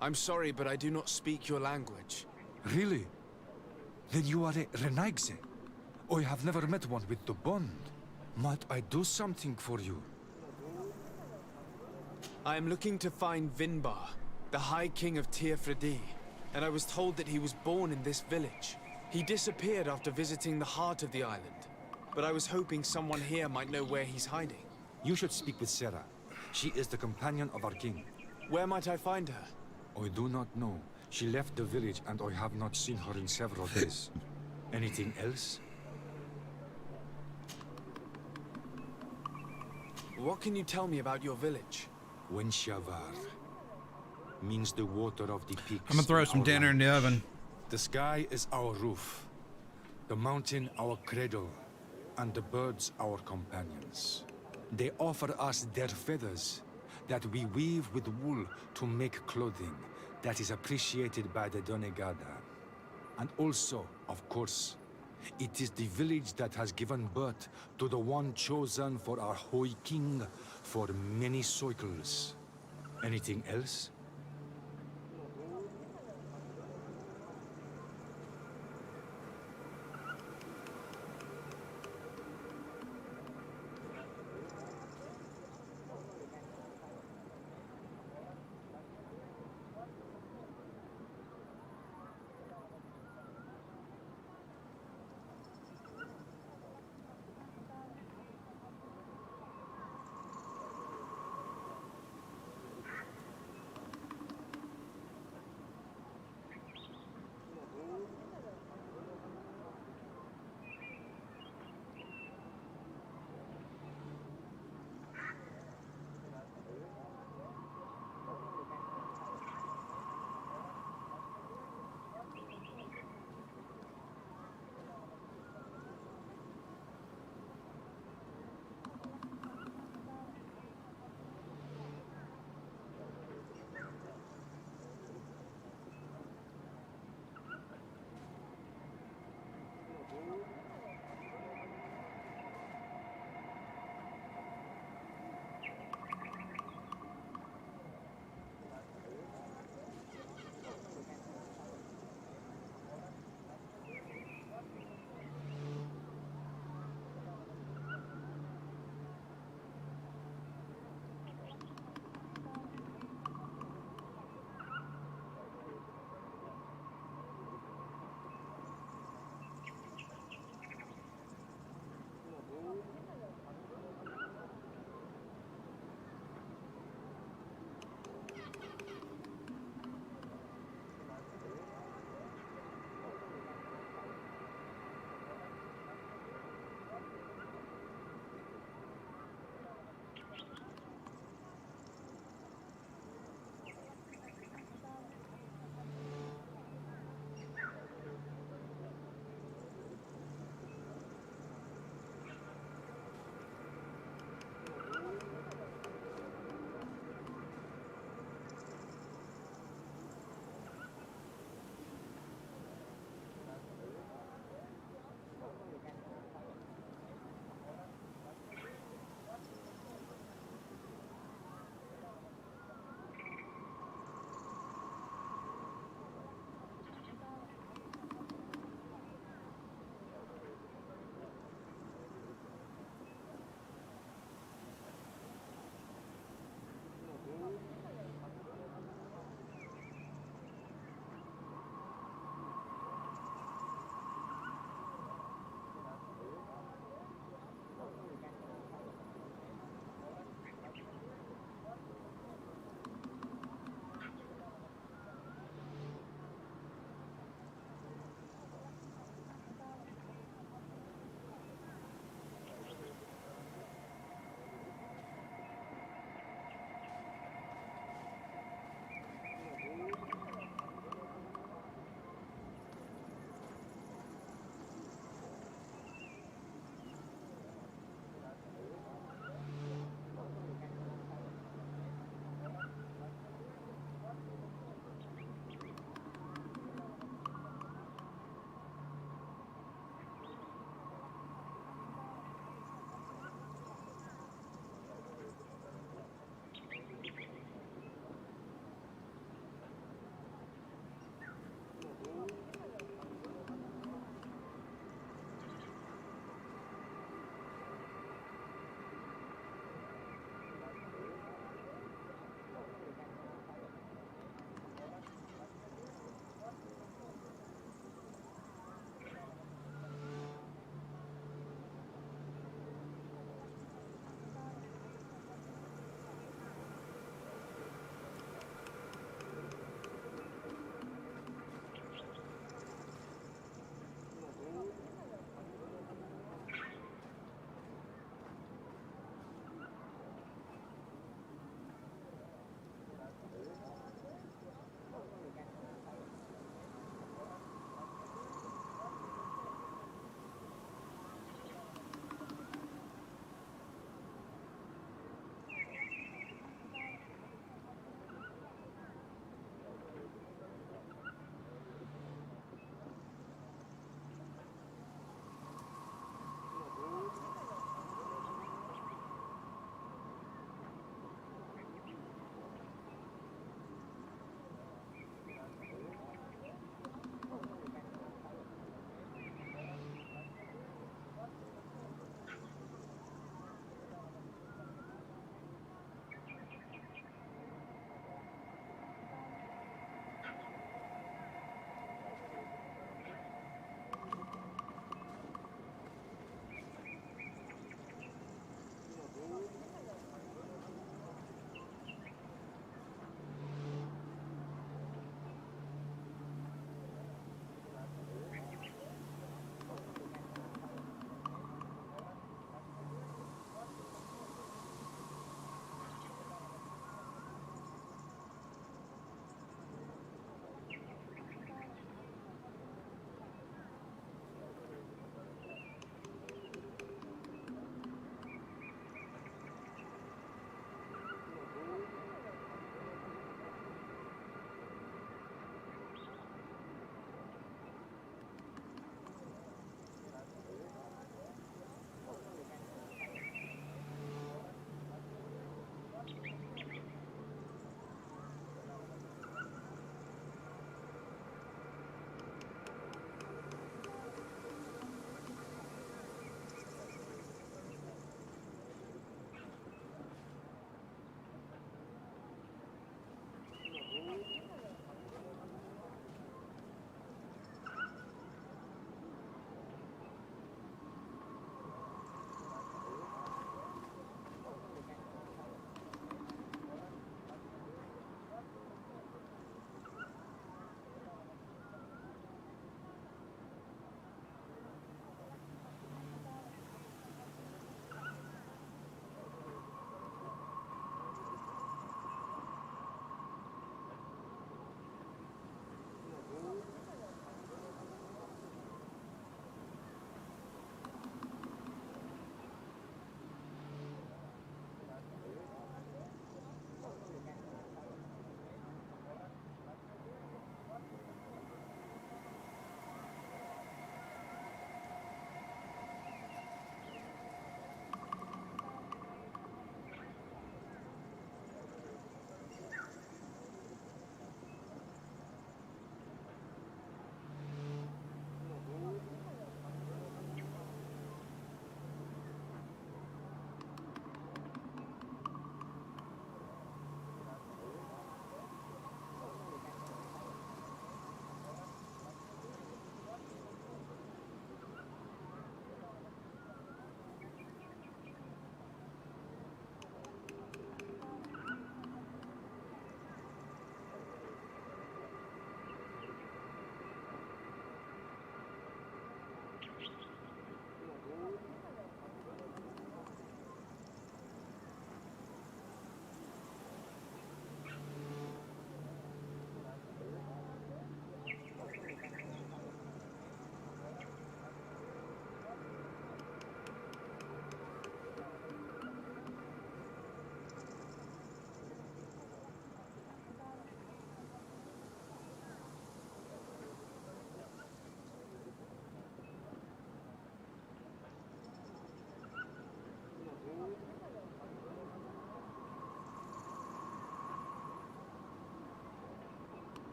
I'm sorry, but I do not speak your language. Really? Then you are a Renaigse. I have never met one with the bond. Might I do something for you? I am looking to find Vinbar, the High King of Tirfredi, and I was told that he was born in this village. He disappeared after visiting the heart of the island, but I was hoping someone here might know where he's hiding. You should speak with Sarah. She is the companion of our king. Where might I find her? I do not know. She left the village and I have not seen her in several days. Anything else? What can you tell me about your village? Wenshavar means the water of the peaks. I'm gonna throw some dinner in the oven. The sky is our roof, the mountain our cradle, and the birds our companions. They offer us their feathers that we weave with wool to make clothing that is appreciated by the Donegada. And also, of course, it is the village that has given birth to the one chosen for our Hoi King for many cycles. Anything else?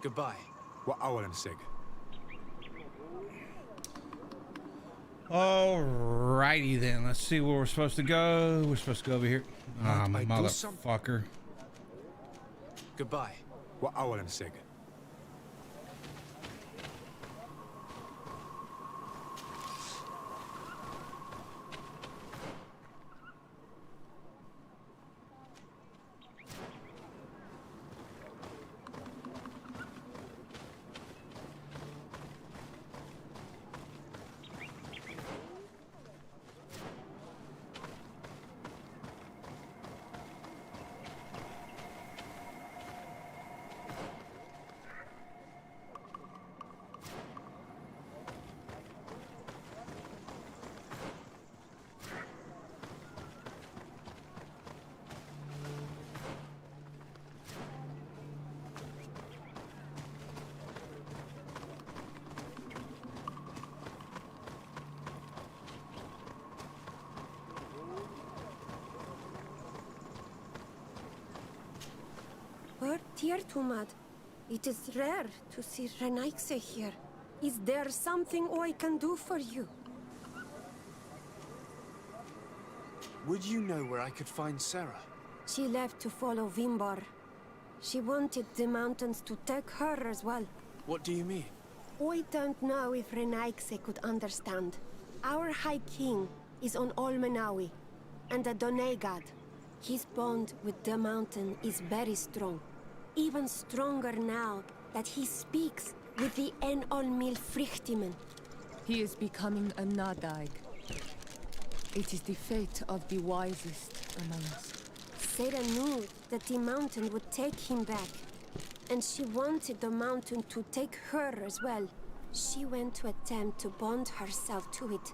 Goodbye. Wa awalen seg. Alrighty then. Let's see where we're supposed to go. We're supposed to go over here. I do some- Motherfucker. Goodbye. Wa awalen seg. We're Tyr Tumad. It is rare to see Renaigse here. Is there something I can do for you? Would you know where I could find Sarah? She left to follow Vimbar. She wanted the mountains to take her as well. What do you mean? I don't know if Renaigse could understand. Our High King is on Olmenawi, and a Doneigad. His bond with the mountain is very strong. Even stronger now that he speaks with the Enolmil Frichtimen. He is becoming a Nadaig. It is the fate of the wisest among us. Sarah knew that the mountain would take him back, and she wanted the mountain to take her as well. She went to attempt to bond herself to it.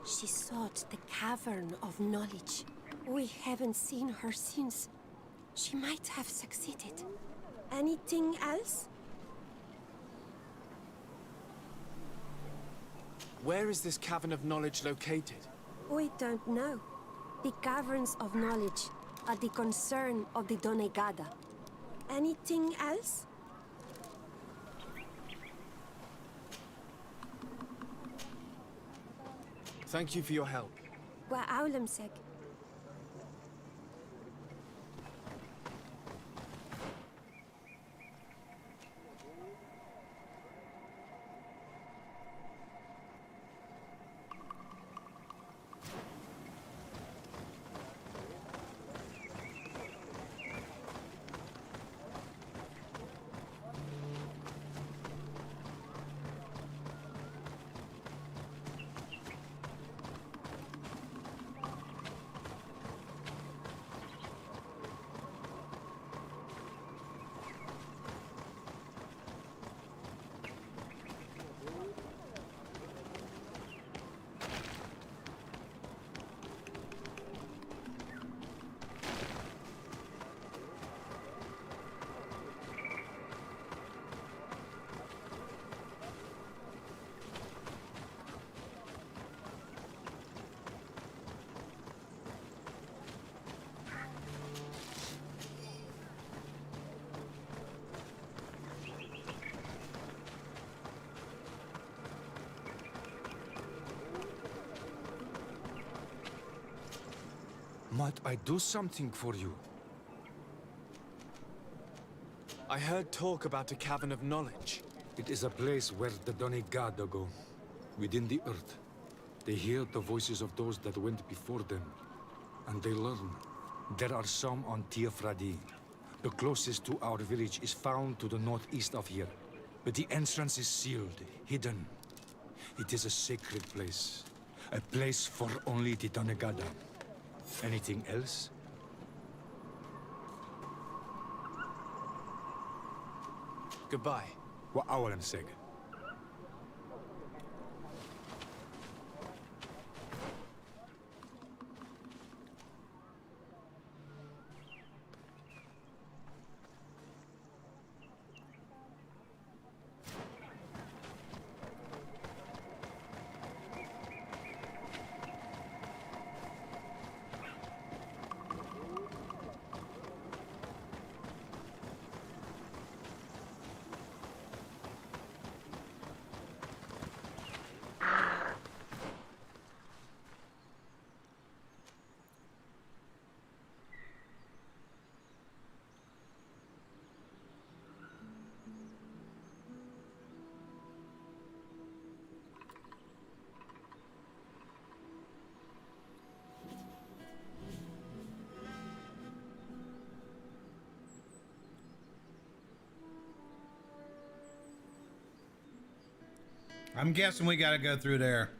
She sought the Cavern of Knowledge. We haven't seen her since. She might have succeeded. Anything else? Where is this Cavern of Knowledge located? We don't know. The Caverns of Knowledge are the concern of the Doneigada. Anything else? Thank you for your help. Wa Aulemseg. Might I do something for you? I heard talk about a Cavern of Knowledge. It is a place where the Doneigada go, within the earth. They hear the voices of those that went before them, and they learn. There are some on Tiafradi. The closest to our village is found to the northeast of here, but the entrance is sealed, hidden. It is a sacred place, a place for only the Doneigada. Anything else? Goodbye. Wa awalen seg. I'm guessing we gotta go through there.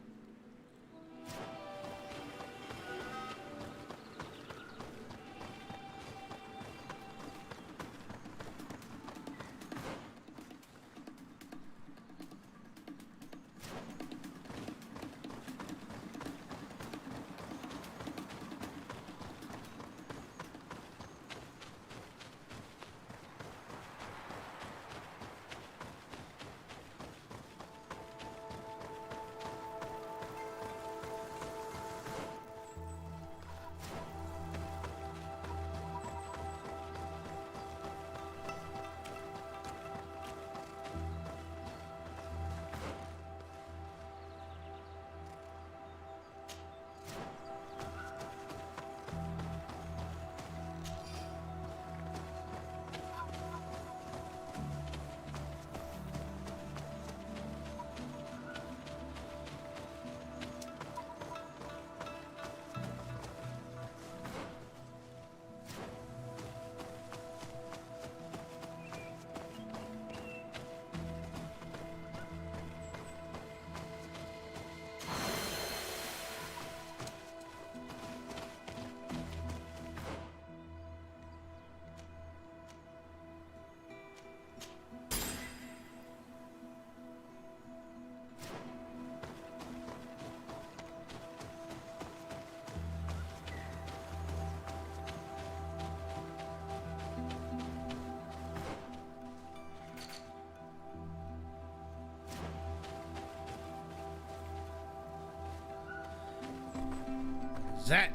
That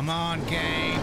come on, game.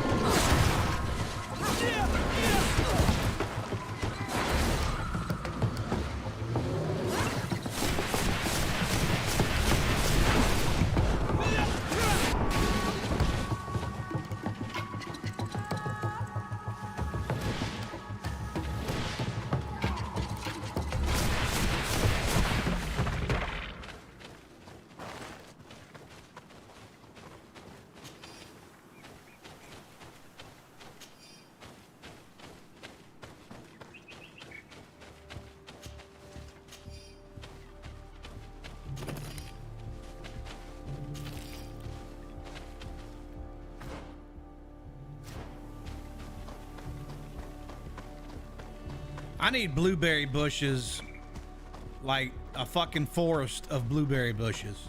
I need blueberry bushes, like a fucking forest of blueberry bushes.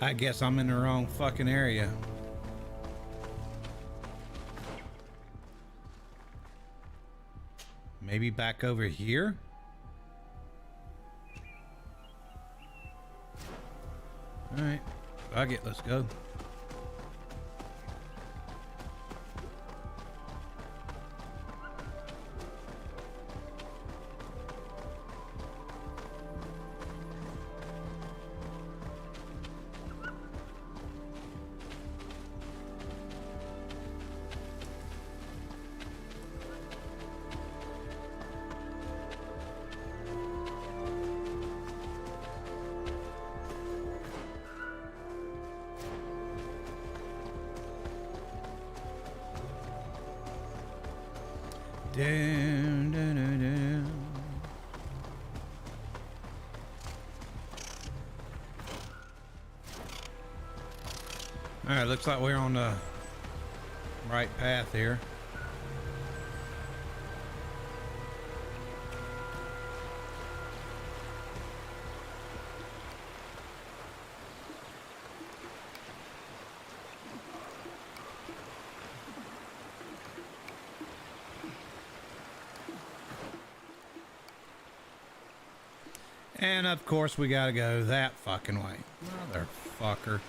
I guess I'm in the wrong fucking area. Maybe back over here? All right, fuck it, let's go. Dun, dun, dun, dun. All right, looks like we're on the right path here. And of course we gotta go that fucking way. Motherfucker.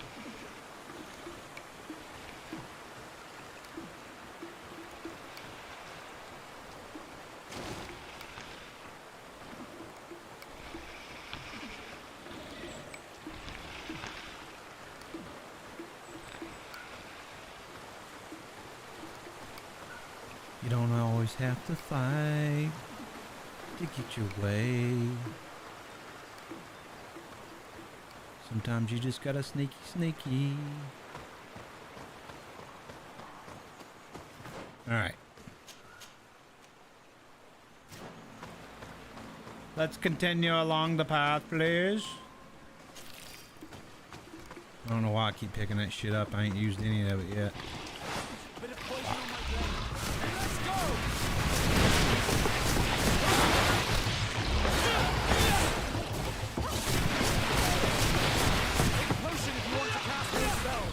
You don't always have to fight to get your way. Sometimes you just gotta sneaky. Alright. Let's continue along the path, please. I don't know why I keep picking that shit up. I ain't used any of it yet. Bit of poison on my blade. Then let's go! Potion if you want to cast a spell.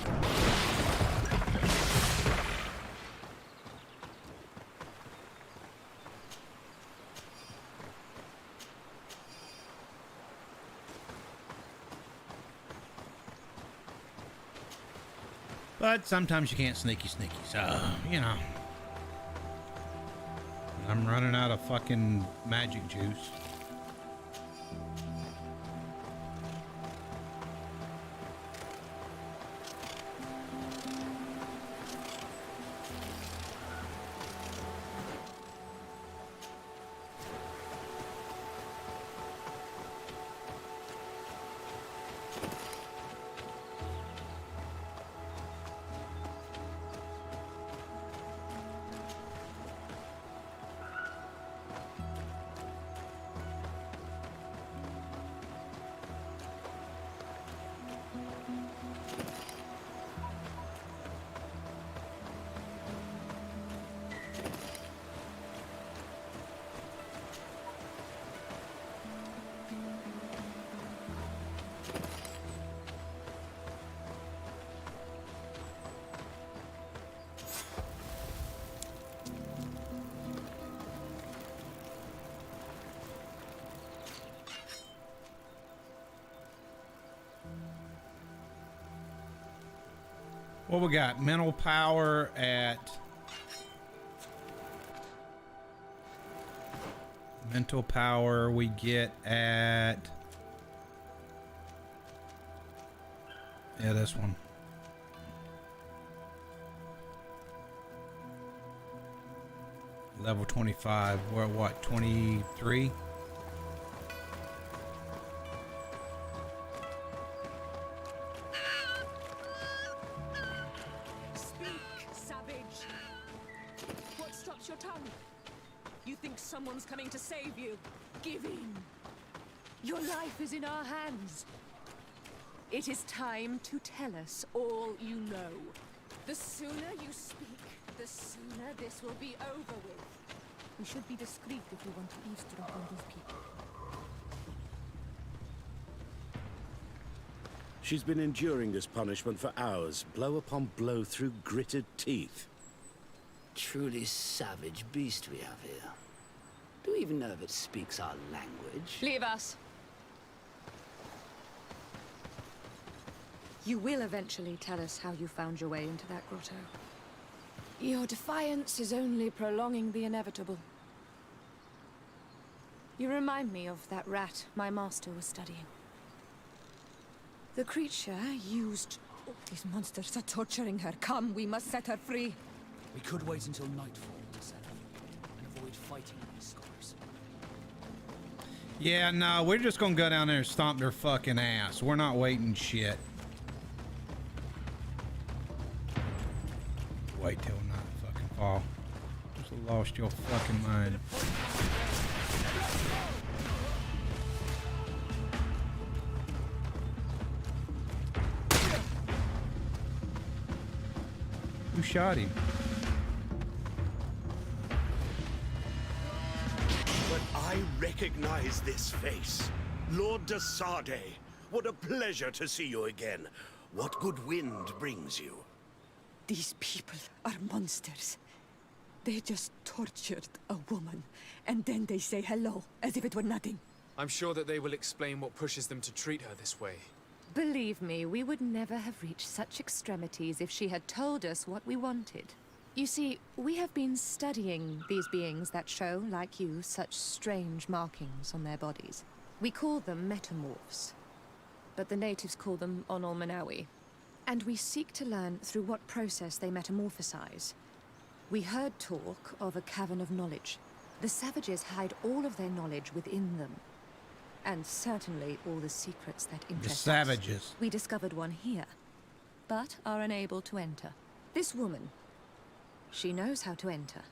But sometimes you can't sneaky, so, you know. I'm running out of fucking magic juice. What we got? Mental power at... Mental power we get at... Yeah, this one. Level 25. We're at what? 23? Someone's coming to save you. Give in. Your life is in our hands. It is time to tell us all you know. The sooner you speak, the sooner this will be over with. We should be discreet if we want to eavesdrop on these people. She's been enduring this punishment for hours, blow upon blow through gritted teeth. Truly savage beast we have here. Do we even know if it speaks our language? Leave us. You will eventually tell us how you found your way into that grotto. Your defiance is only prolonging the inevitable. You remind me of that rat my master was studying. The creature used... Oh, these monsters are torturing her. Come, we must set her free. We could wait until nightfall to set her free and avoid fighting these scholars. Yeah, no, we're just gonna go down there and stomp their fucking ass. We're not waiting shit. Wait till night fucking fall. Just Lost your fucking mind. Who shot him? But I recognize this face. Lord de Sardet. What a pleasure to see you again. What good wind brings you? These people are monsters. They just tortured a woman, and then they say hello, as if it were nothing. I'm sure that they will explain what pushes them to treat her this way. Believe me, we would never have reached such extremities if she had told us what we wanted. You see, we have been studying these beings that show, like you, such strange markings on their bodies. We call them metamorphs, but the natives call them Onol Manawi. And we seek to learn through what process they metamorphosize. We heard talk of a cavern of knowledge. The savages hide all of their knowledge within them. And certainly all the secrets that interest us. The savages. We discovered one here, but are unable to enter. This woman, she knows how to enter.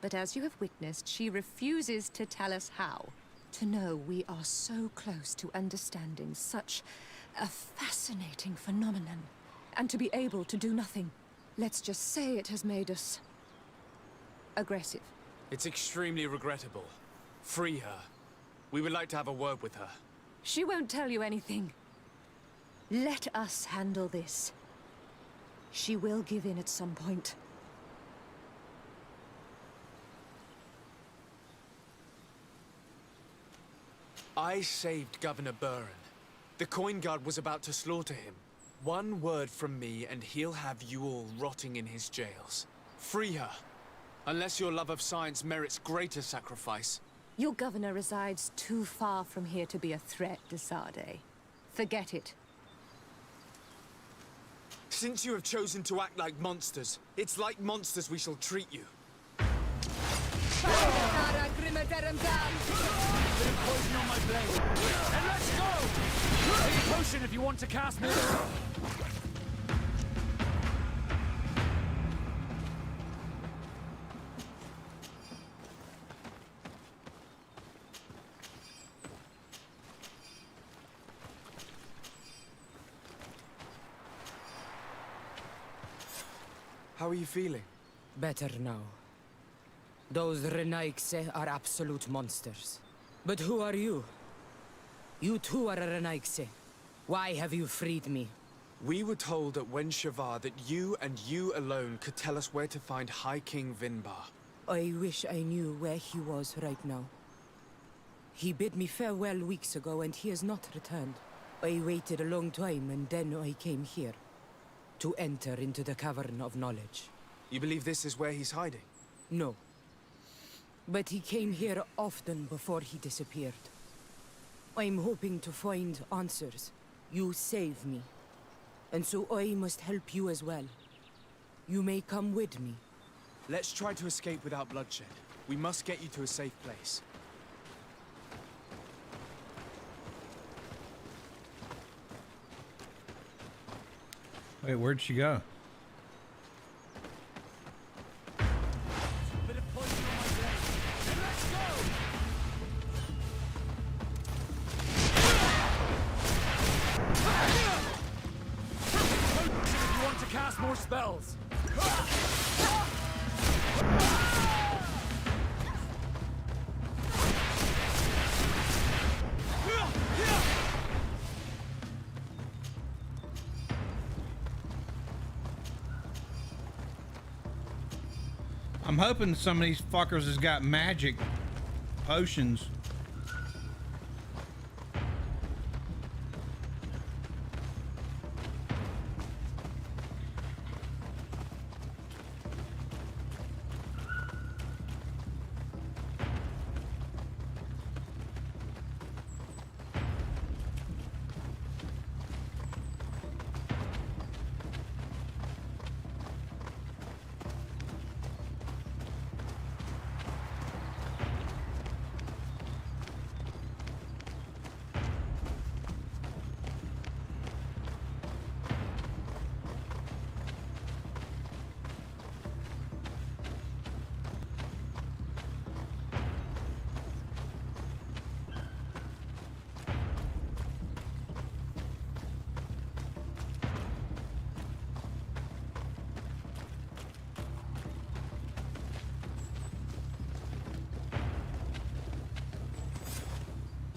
But as you have witnessed, she refuses to tell us how. To know we are so close to understanding such a fascinating phenomenon. And to be able to do nothing. Let's just say it has made us aggressive. It's extremely regrettable. Free her. We would like to have a word with her. She won't tell you anything. Let us handle this. She will give in at some point. I saved Governor Buren. The Coin Guard was about to slaughter him. One word from me and he'll have you all rotting in his jails. Free her. Unless your love of science merits greater sacrifice. Your governor resides too far from here to be a threat, de Sardet. Forget it. Since you have chosen to act like monsters, it's like monsters we shall treat you. Bit of poison on my blade. And let's go! Take a potion if you want to cast more. How are you feeling? Better now. Those Renaigse are absolute monsters. But who are you? You too are a Renaigse. Why have you freed me? We were told at Wen Shavar that you and you alone could tell us where to find High King Vinbar. I wish I knew where he was right now. He bid me farewell weeks ago and he has not returned. I waited a long time and then I came here. To enter into the Cavern of Knowledge. You believe this is where he's hiding? No. But he came here often before he disappeared. I'm hoping to find answers. You saved me. And so I must help you as well. You may come with me. Let's try to escape without bloodshed. We must get you to a safe place. Wait, where'd she go? Bit of poison on my blade. And let's go! Potion if you want to cast more spells. I'm hoping some of these fuckers has got magic potions.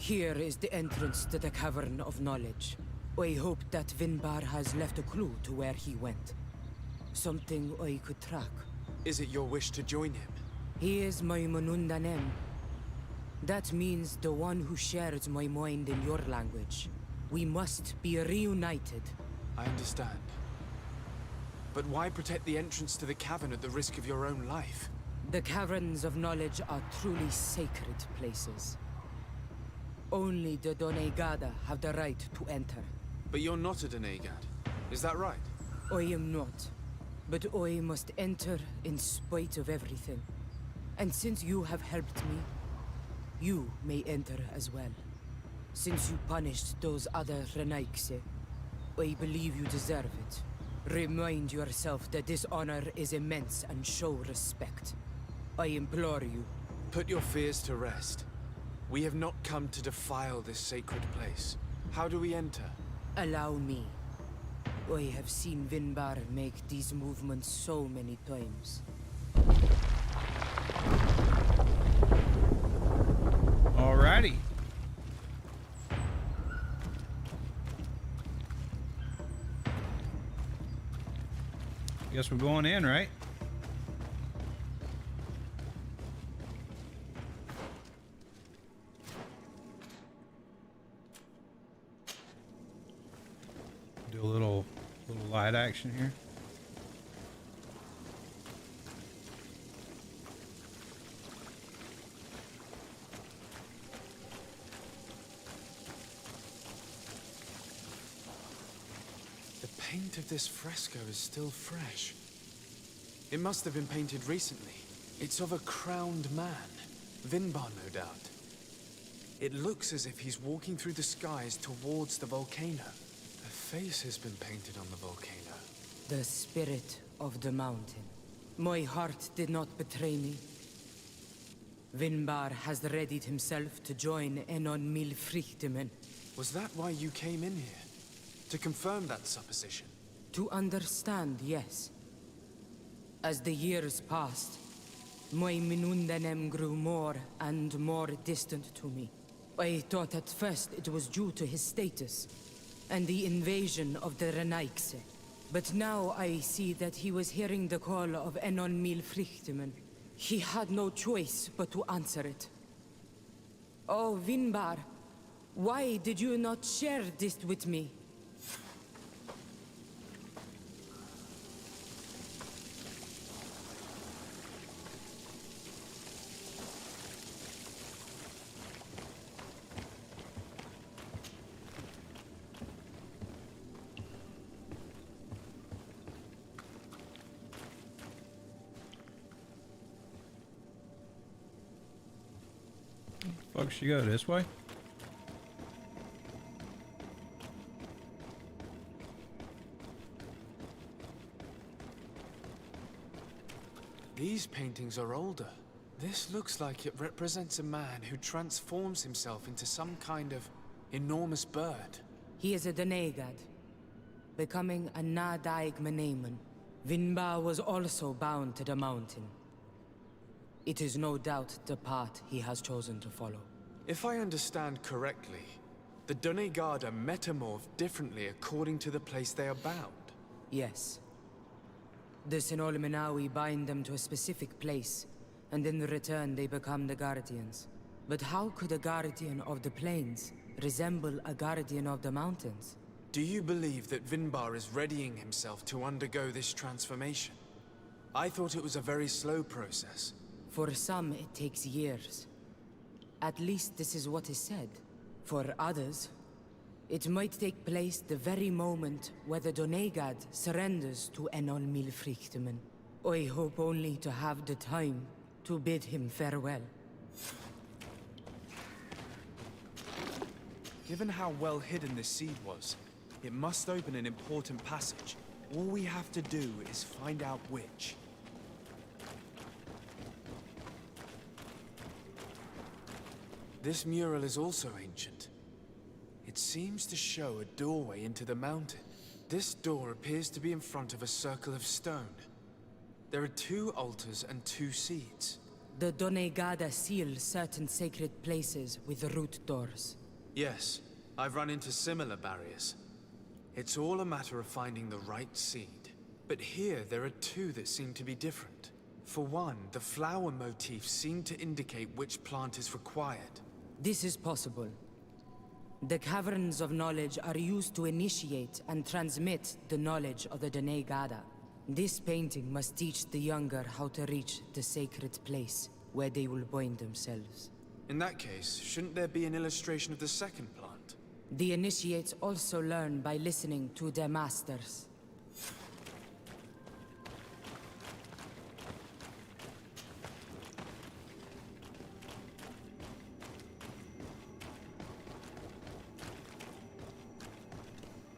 Here is the entrance to the Cavern of Knowledge. I hope that Vinbar has left a clue to where he went. Something I could track. Is it your wish to join him? He is my Manundanem. That means the one who shares my mind in your language. We must be reunited. I understand. But why protect the entrance to the cavern at the risk of your own life? The Caverns of Knowledge are truly sacred places. Only the Doneigada have the right to enter. But you're not a Doneigad, is that right? I am not. But I must enter in spite of everything. And since you have helped me, you may enter as well. Since you punished those other Renaigse, I believe you deserve it. Remind yourself that this honor is immense and show respect. I implore you. Put your fears to rest. We have not come to defile this sacred place. How do we enter? Allow me. I have seen Vinbar make these movements so many times. Alrighty. Guess we're going in, right? Do a little light action here. The paint of this fresco is still fresh. It must have been painted recently. It's of a crowned man. Vinbar, no doubt. It looks as if he's walking through the skies towards the volcano. A face has been painted on the volcano. The spirit of the mountain. My heart did not betray me. Vinbar has readied himself to join Enon Milfrichtemen. Was that why you came in here? To confirm that supposition? To understand, yes. As the years passed, my Minundanem grew more and more distant to me. I thought at first it was due to his status and the invasion of the Renaigse. But now I see that he was hearing the call of Enon Milfrichtemen. He had no choice but to answer it. Oh, Vinbar, why did you not share this with me? Fuck, she go this way? These paintings are older. This looks like it represents a man who transforms himself into some kind of enormous bird. He is a Doneigad, becoming a Nadaig Meneman. Vinbar was also bound to the mountain. It is no doubt the path he has chosen to follow. If I understand correctly, the Doneigada metamorph differently according to the place they are bound. Yes. The Sinolminawi bind them to a specific place, and in return they become the Guardians. But how could a Guardian of the Plains resemble a Guardian of the Mountains? Do you believe that Vinbar is readying himself to undergo this transformation? I thought it was a very slow process. For some, it takes years. At least this is what is said. For others, it might take place the very moment where the Doneigad surrenders to Enon Milfrichtemen. I hope only to have the time to bid him farewell. Given how well hidden this seed was, it must open an important passage. All we have to do is find out which. This mural is also ancient. It seems to show a doorway into the mountain. This door appears to be in front of a circle of stone. There are 2 altars and 2 seats. the Donegada seal certain sacred places with root doors. Yes, I've run into similar barriers. It's all a matter of finding the right seed. But here, there are two that seem to be different. For one, the flower motifs seem to indicate which plant is required. This is possible. The Caverns of Knowledge are used to initiate and transmit the knowledge of the Donegada. This painting must teach the younger how to reach the sacred place, where they will bind themselves. In that case, shouldn't there be an illustration of the second plant? The initiates also learn by listening to their masters.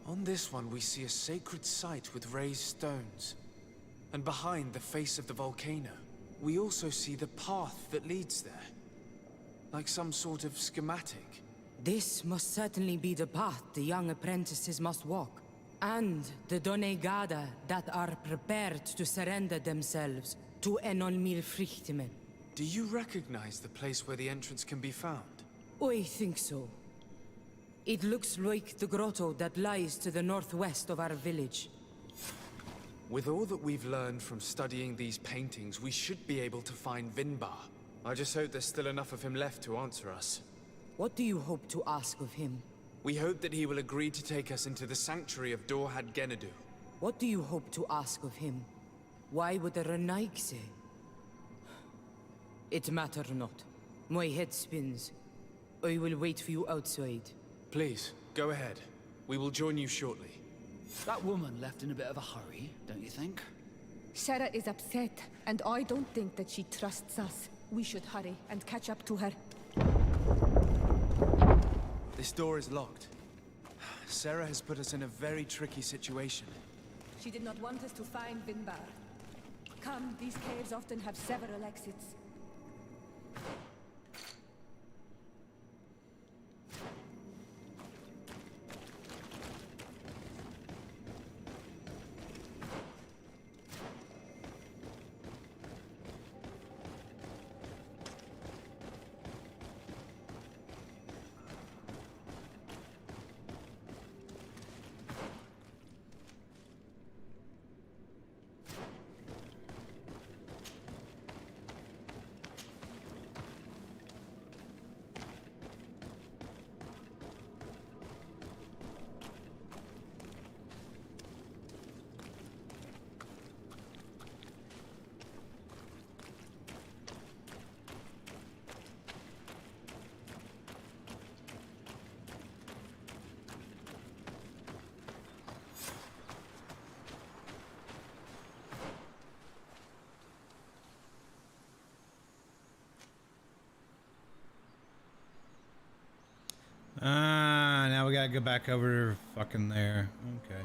On this one, we see a sacred site with raised stones. And behind the face of the volcano, we also see the path that leads there. Like some sort of schematic. This must certainly be the path the young apprentices must walk. And the Donegada that are prepared to surrender themselves to Enolmir Frichtimen. Do you recognize the place where the entrance can be found? I think so. It looks like the grotto that lies to the northwest of our village. With all that we've learned from studying these paintings, we should be able to find Vinbar. I just hope there's still enough of him left to answer us. What do you hope to ask of him? We hope that he will agree to take us into the sanctuary of Dorhad Genadu. What do you hope to ask of him? Why would the Renaig say? It matter not. My head spins. I will wait for you outside. Please, go ahead. We will join you shortly. That woman left in a bit of a hurry, don't you think? Sarah is upset, and I don't think that she trusts us. We should hurry and catch up to her. This door is locked. Sarah has put us in a very tricky situation. She did not want us to find Vinbar. Come, these caves often have several exits. Now we gotta go back over fucking there. Okay.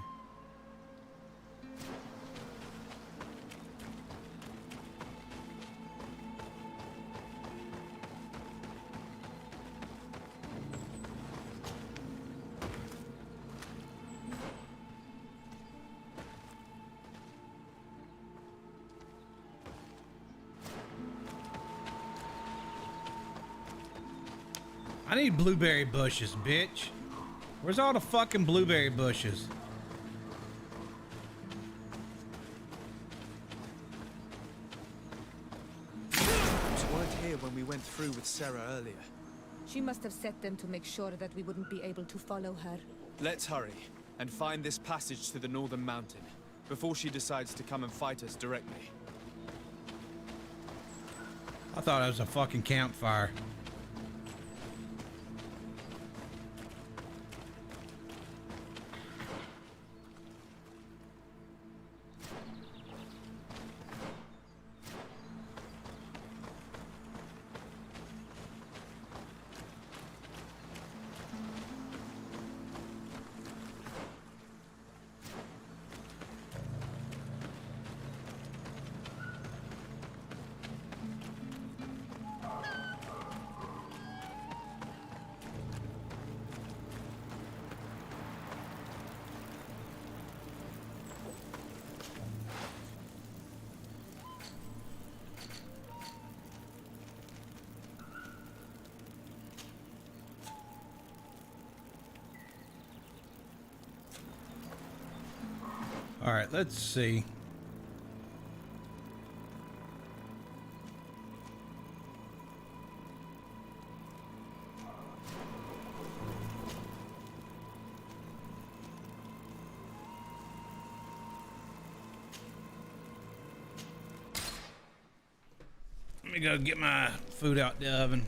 I need blueberry bushes, bitch. Where's all the fucking blueberry bushes? She weren't here when we went through with Sarah earlier. She must have set them to make sure that we wouldn't be able to follow her. Let's hurry and find this passage to the northern mountain before she decides to come and fight us directly. I thought it was a fucking campfire. right, let's see. Let me go get my food out the oven.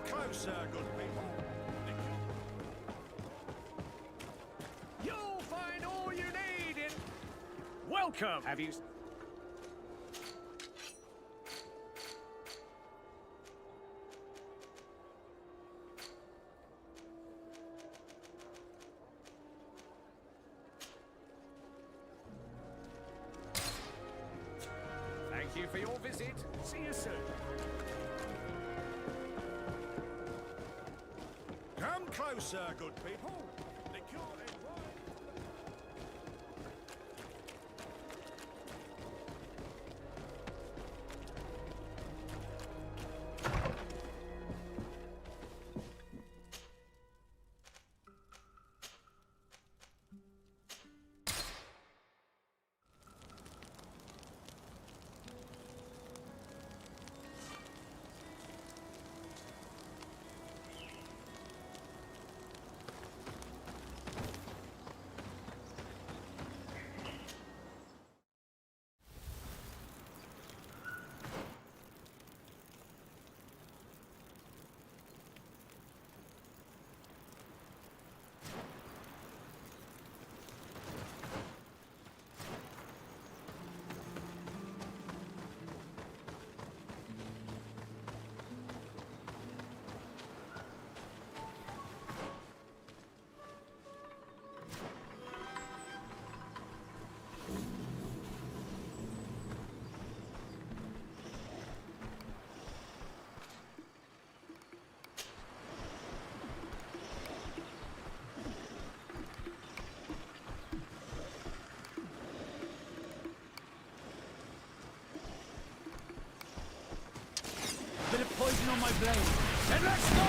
closer, good people. You'll find all you need in... Welcome! Have you... Thank you for your visit. See you soon. Come closer, good people. Liqueur and wine. Bit of poison on my blade. Then let's go!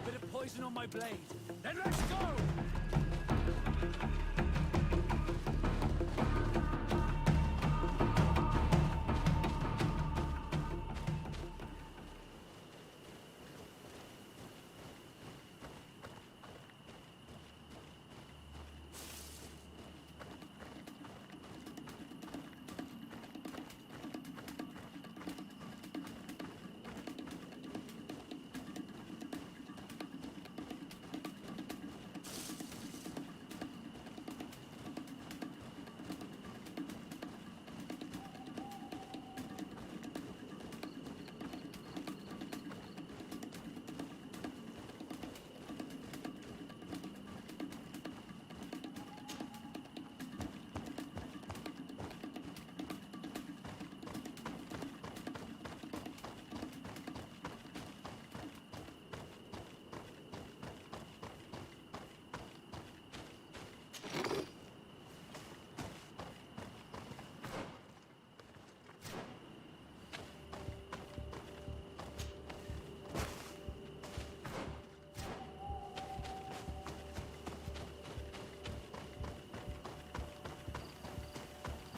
Bit of poison on my blade. Then let's go!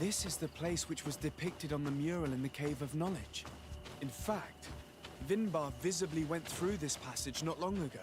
This is the place which was depicted on the mural in the Cave of Knowledge. In fact, Vinbar visibly went through this passage not long ago.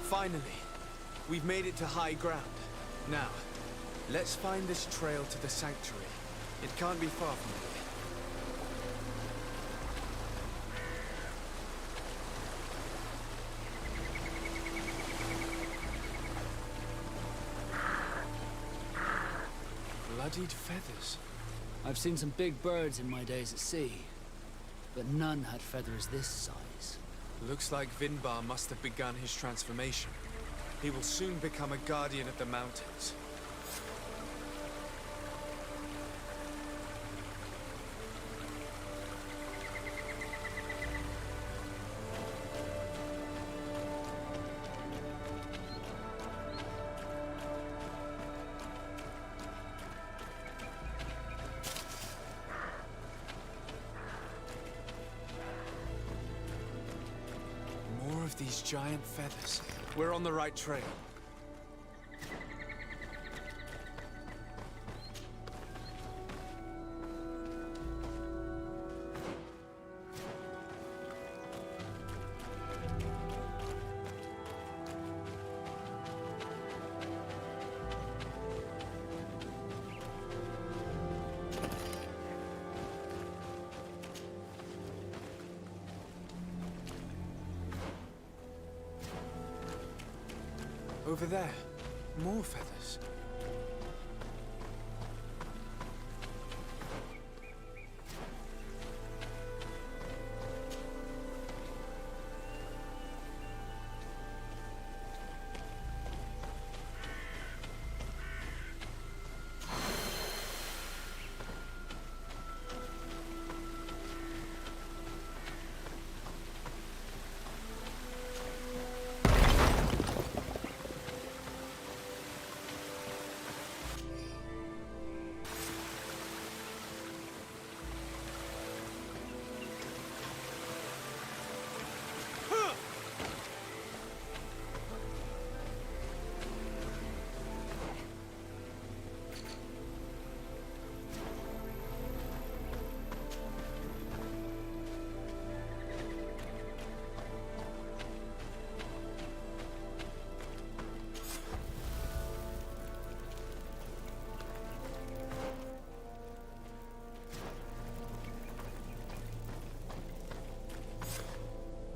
Finally, we've made it to high ground. Now, let's find this trail to the sanctuary. It can't be far from here. Bloodied feathers. I've seen some big birds in my days at sea, but none had feathers this size. Looks like Vinbar must have begun his transformation. He will soon become a guardian of the mountains. More of these giant feathers. We're on the right trail. Over there, more feathers.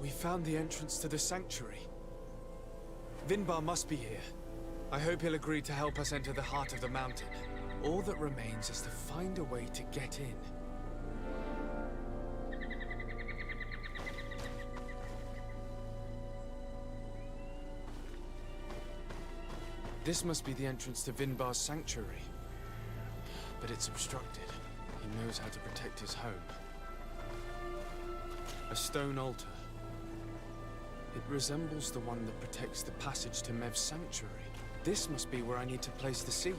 We found the entrance to the sanctuary. Vinbar must be here. I hope he'll agree to help us enter the heart of the mountain. All that remains is to find a way to get in. This must be the entrance to Vinbar's sanctuary. But it's obstructed. He knows how to protect his home. A stone altar. It resembles the one that protects the passage to Mev's sanctuary. This must be where I need to place the seed.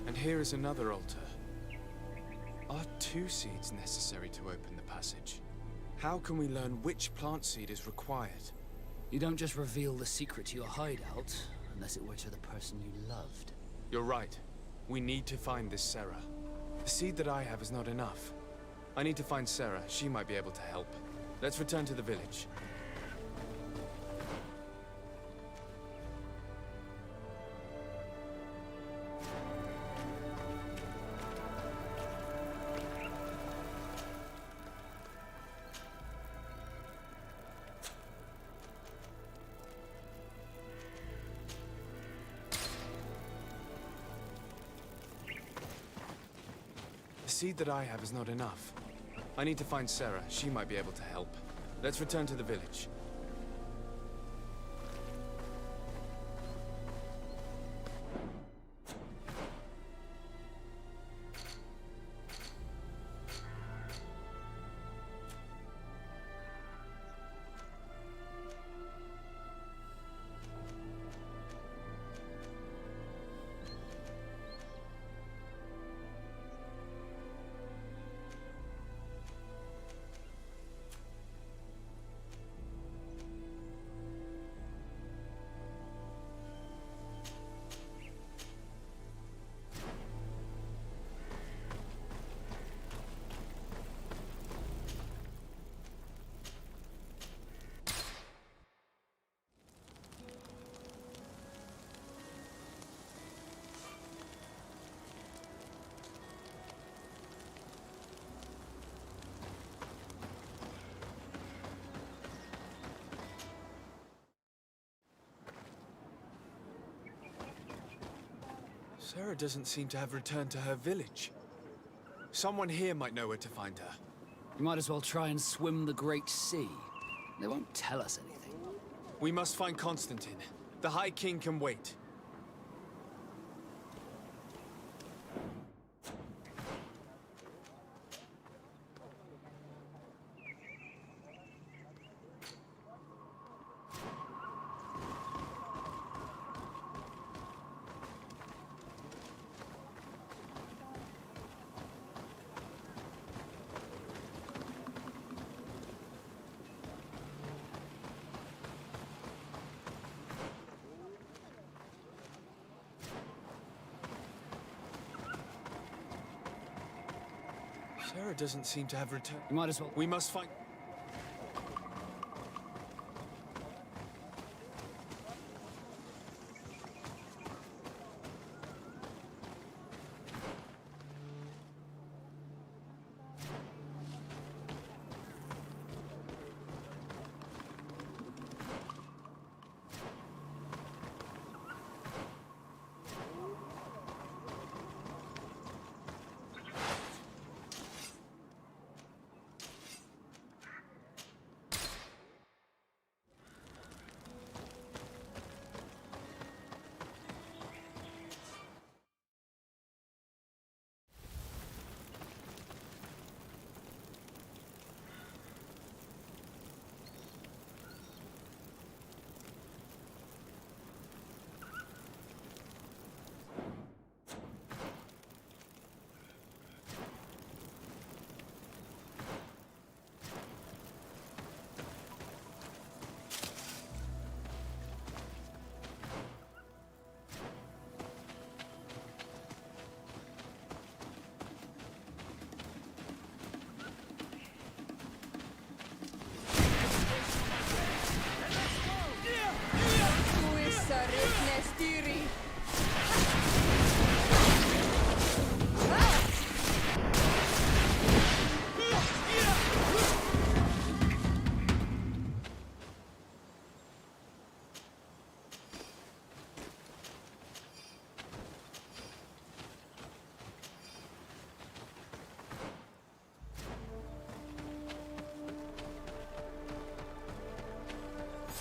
And here is another altar. Are 2 seeds necessary to open the passage? How can we learn which plant seed is required? You don't just reveal the secret to your hideout, unless it were to the person you loved. You're right. We need to find this Sarah. The seed that I have is not enough. I need to find Sarah. She might be able to help. Let's return to the village. The seed that I have is not enough. I need to find Sarah. She might be able to help. Let's return to the village. Sarah doesn't seem to have returned to her village. Someone here might know where to find her. You might as well try and swim the Great Sea. They won't tell us anything. We must find Constantine. The High King can wait. Sarah doesn't seem to have returned. You might as well. We must find.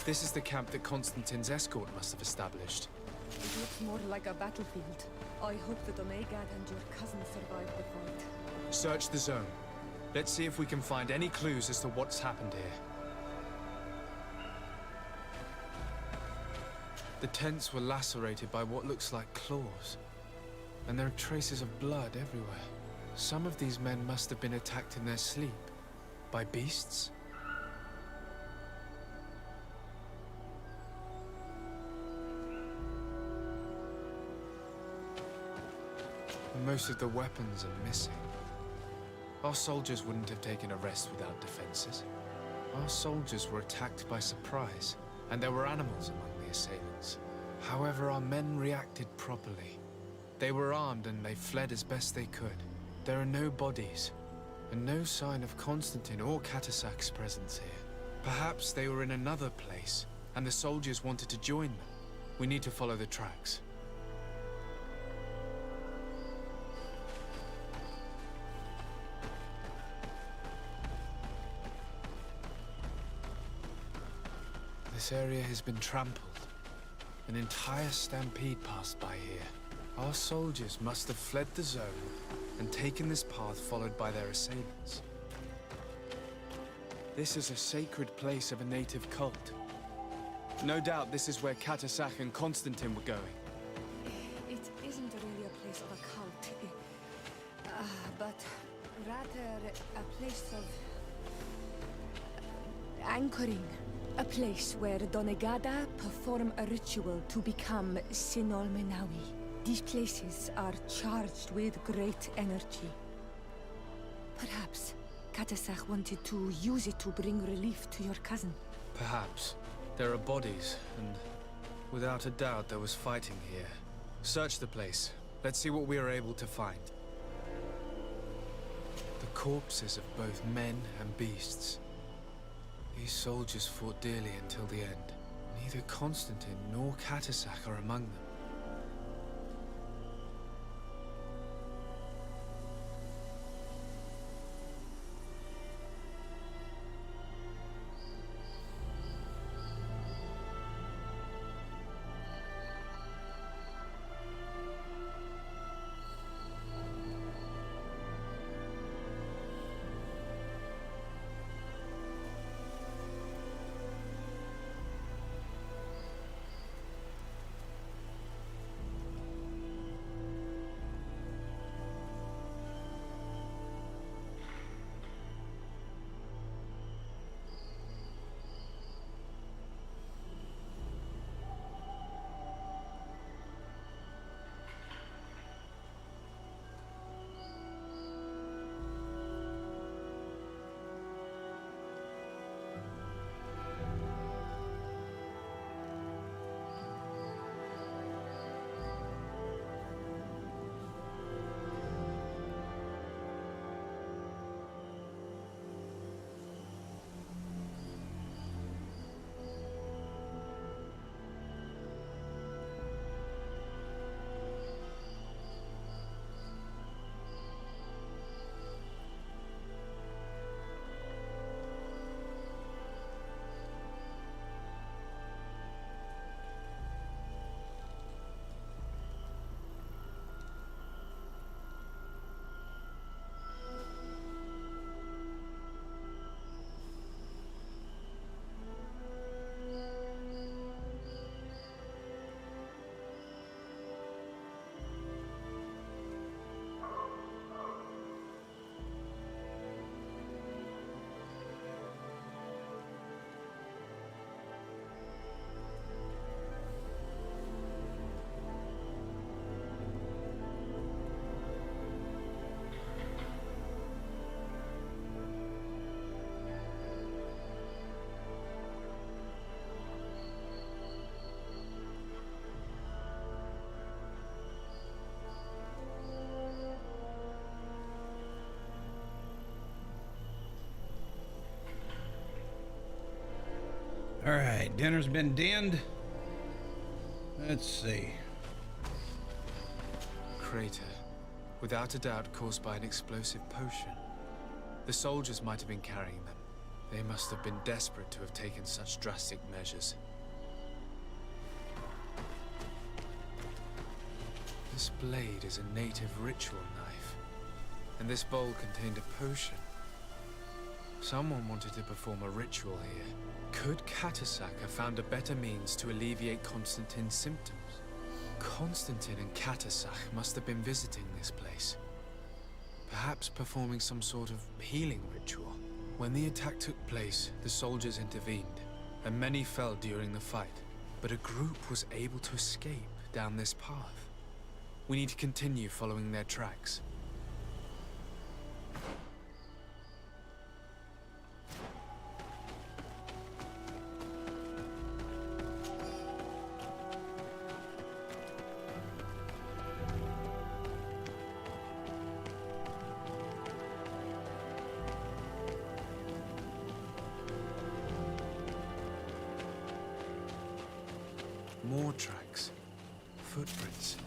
This is the camp that Constantine's escort must have established. It looks more like a battlefield. I hope that Omegad and your cousin survived the fight. Search the zone. Let's see if we can find any clues as to what's happened here. The tents were lacerated by what looks like claws. And there are traces of blood everywhere. Some of these men must have been attacked in their sleep. By beasts? Most of the weapons are missing. Our soldiers wouldn't have taken a rest without defenses. Our soldiers were attacked by surprise, and there were animals among the assailants. However, our men reacted properly. They were armed and they fled as best they could. There are no bodies, and no sign of Constantine or Catasac's presence here. Perhaps they were in another place, and the soldiers wanted to join them. We need to follow the tracks. This area has been trampled. An entire stampede passed by here. Our soldiers must have fled the zone and taken this path followed by their assailants. This is a sacred place of a native cult. No doubt this is where Catasac and Constantine were going. It isn't really a place of a cult, but rather a place of anchoring. A place where Donegada perform a ritual to become Sinol Menawi. These places are charged with great energy. Perhaps Catasac wanted to use it to bring relief to your cousin. Perhaps. There are bodies, and without a doubt there was fighting here. Search the place. Let's see what we are able to find. The corpses of both men and beasts. These soldiers fought dearly until the end. Neither Constantine nor Catasac are among them. All right, dinner's been dinned. Let's see. Crater. Without a doubt caused by an explosive potion. The soldiers might have been carrying them. They must have been desperate to have taken such drastic measures. This blade is a native ritual knife. And this bowl contained a potion. Someone wanted to perform a ritual here. Could Catasac have found a better means to alleviate Constantine's symptoms? Constantine and Catasac must have been visiting this place. Perhaps performing some sort of healing ritual. When the attack took place, the soldiers intervened, and many fell during the fight. But a group was able to escape down this path. We need to continue following their tracks. More tracks. Footprints.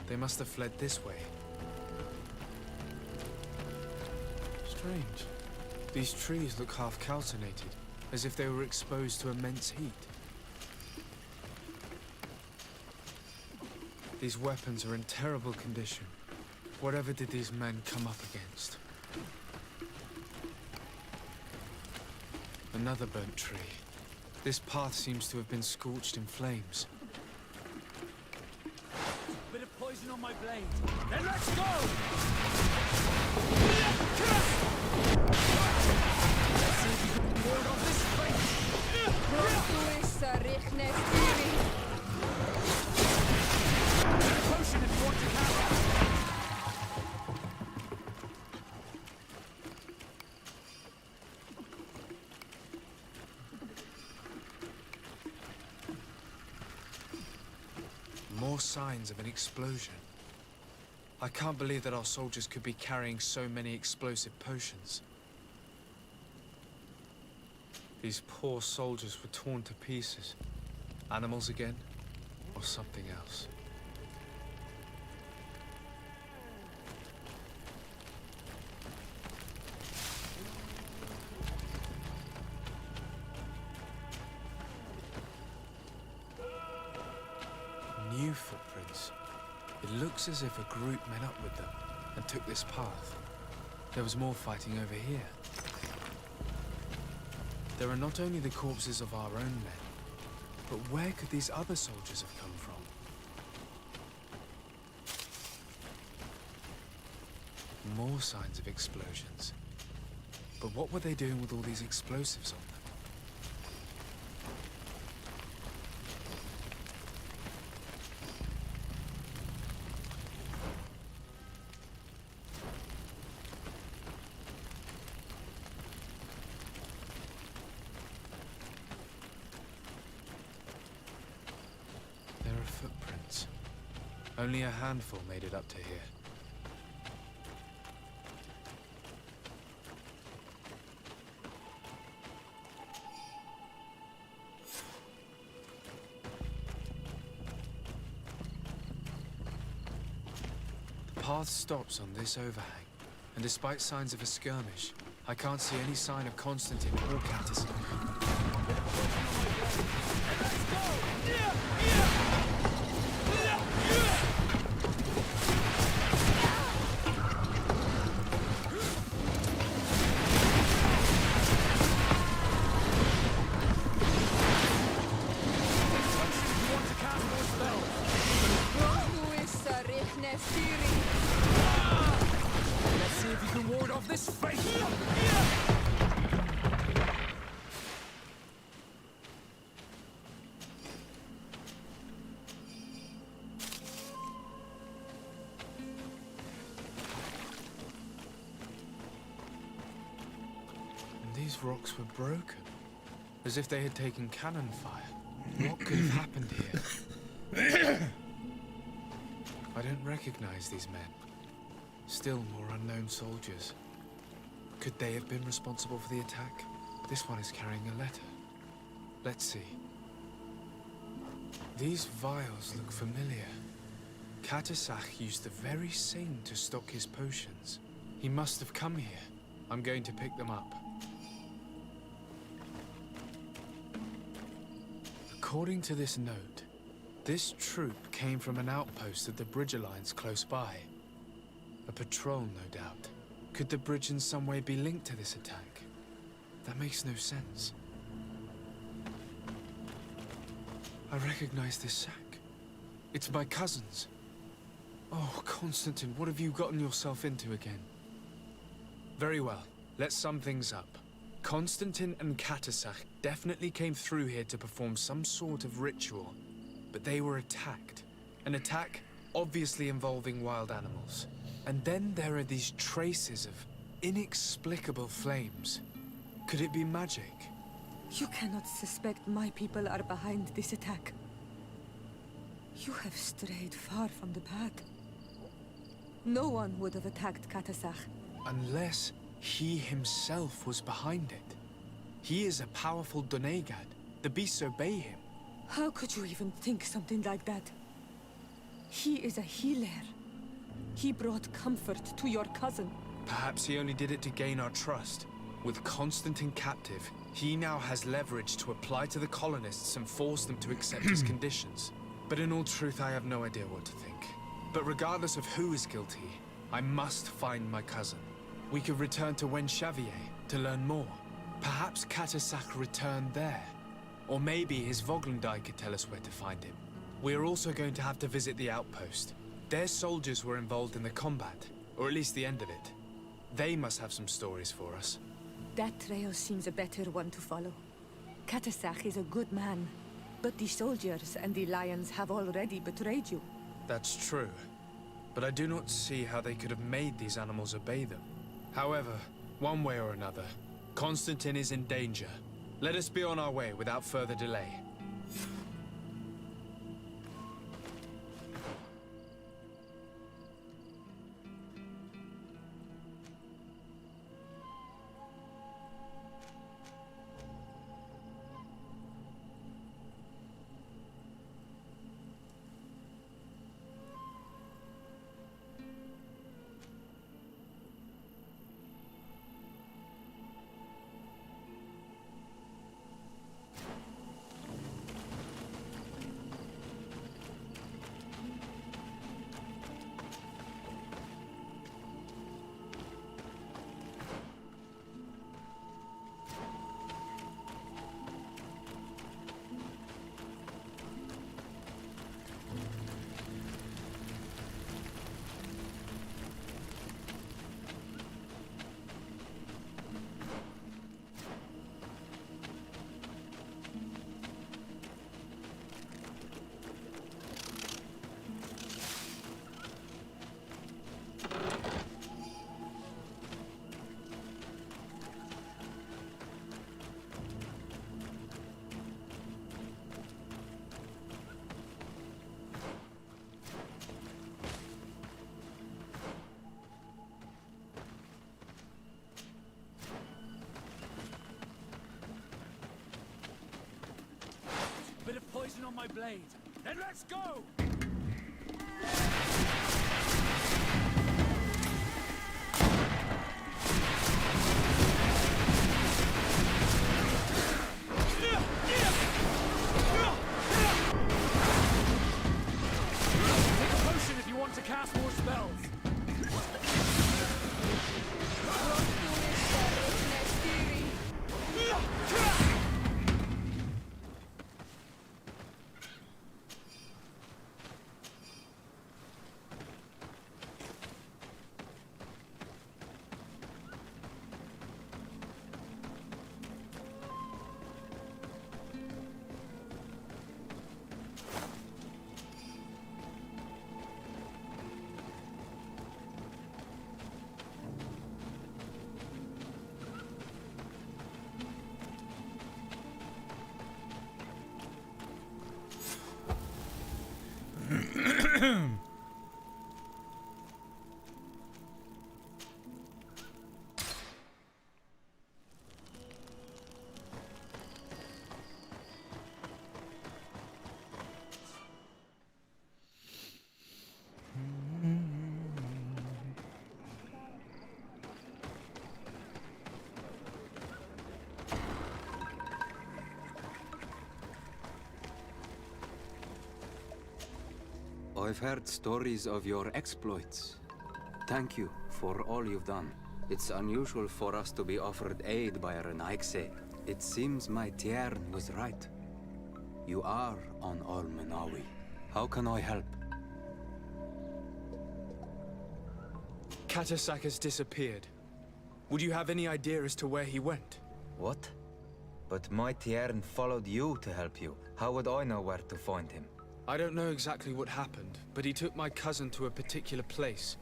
They must have fled this way. Strange. These trees look half calcinated, as if they were exposed to immense heat. These weapons are in terrible condition. Whatever did these men come up against? Another burnt tree. This path seems to have been scorched in flames. Bit of poison on my blade. Then let's go! Let's see if you can ward off this potion if you want to carry. More signs of an explosion. I can't believe that our soldiers could be carrying so many explosive potions. These poor soldiers were torn to pieces. Animals again, or something else. New footprints. It looks as if a group met up with them and took this path. There was more fighting over here. There are not only the corpses of our own men, but where could these other soldiers have come from? More signs of explosions. But what were they doing with all these explosives on them? Footprints. Only a handful made it up to here. The path stops on this overhang, and despite signs of a skirmish, I can't see any sign of Constantine or Catasac. Let's see if you can ward off this fate. And these rocks were broken, as if they had taken cannon fire. What could have happened here? I don't recognize these men. Still more unknown soldiers. Could they have been responsible for the attack? This one is carrying a letter. Let's see. These vials look familiar. Katasach used the very same to stock his potions. He must have come here. I'm going to pick them up. According to this note, this troop came from an outpost of the Bridge Alliance close by. A patrol, no doubt. Could the bridge in some way be linked to this attack? That makes no sense. I recognize this sack. It's my cousin's. Oh, Constantine, what have you gotten yourself into again? Very well, let's sum things up. Constantine and Katasach definitely came through here to perform some sort of ritual, but they were attacked. An attack obviously involving wild animals. And then there are these traces of inexplicable flames. Could it be magic? You cannot suspect my people are behind this attack. You have strayed far from the path. No one would have attacked Katasach. Unless he himself was behind it. He is a powerful Donegad. The beasts obey him. How could you even think something like that? He is a healer. He brought comfort to your cousin. Perhaps he only did it to gain our trust. With Constantine captive, he now has leverage to apply to the colonists and force them to accept his conditions. But in all truth, I have no idea what to think. But regardless of who is guilty, I must find my cousin. We could return to Wen Xavier to learn more. Perhaps Katasach returned there. Or maybe his Voglundai could tell us where to find him. We are also going to have to visit the outpost. Their soldiers were involved in the combat, or at least the end of it. They must have some stories for us. That trail seems a better one to follow. Katasach is a good man, but the soldiers and the lions have already betrayed you. That's true. But I do not see how they could have made these animals obey them. However, one way or another, Constantine is in danger. Let us be on our way without further delay. Bit of poison on my blade. Then let's go! Take a potion if you want to cast more spells. I've heard stories of your exploits. Thank you for all you've done. It's unusual for us to be offered aid by Renaigse. It seems my Tiern was right. You are on Ol Menawi. How can I help? Katasak has disappeared. Would you have any idea as to where he went? What? But my Tiern followed you to help you. How would I know where to find him? I don't know exactly what happened, but he took my cousin to a particular place.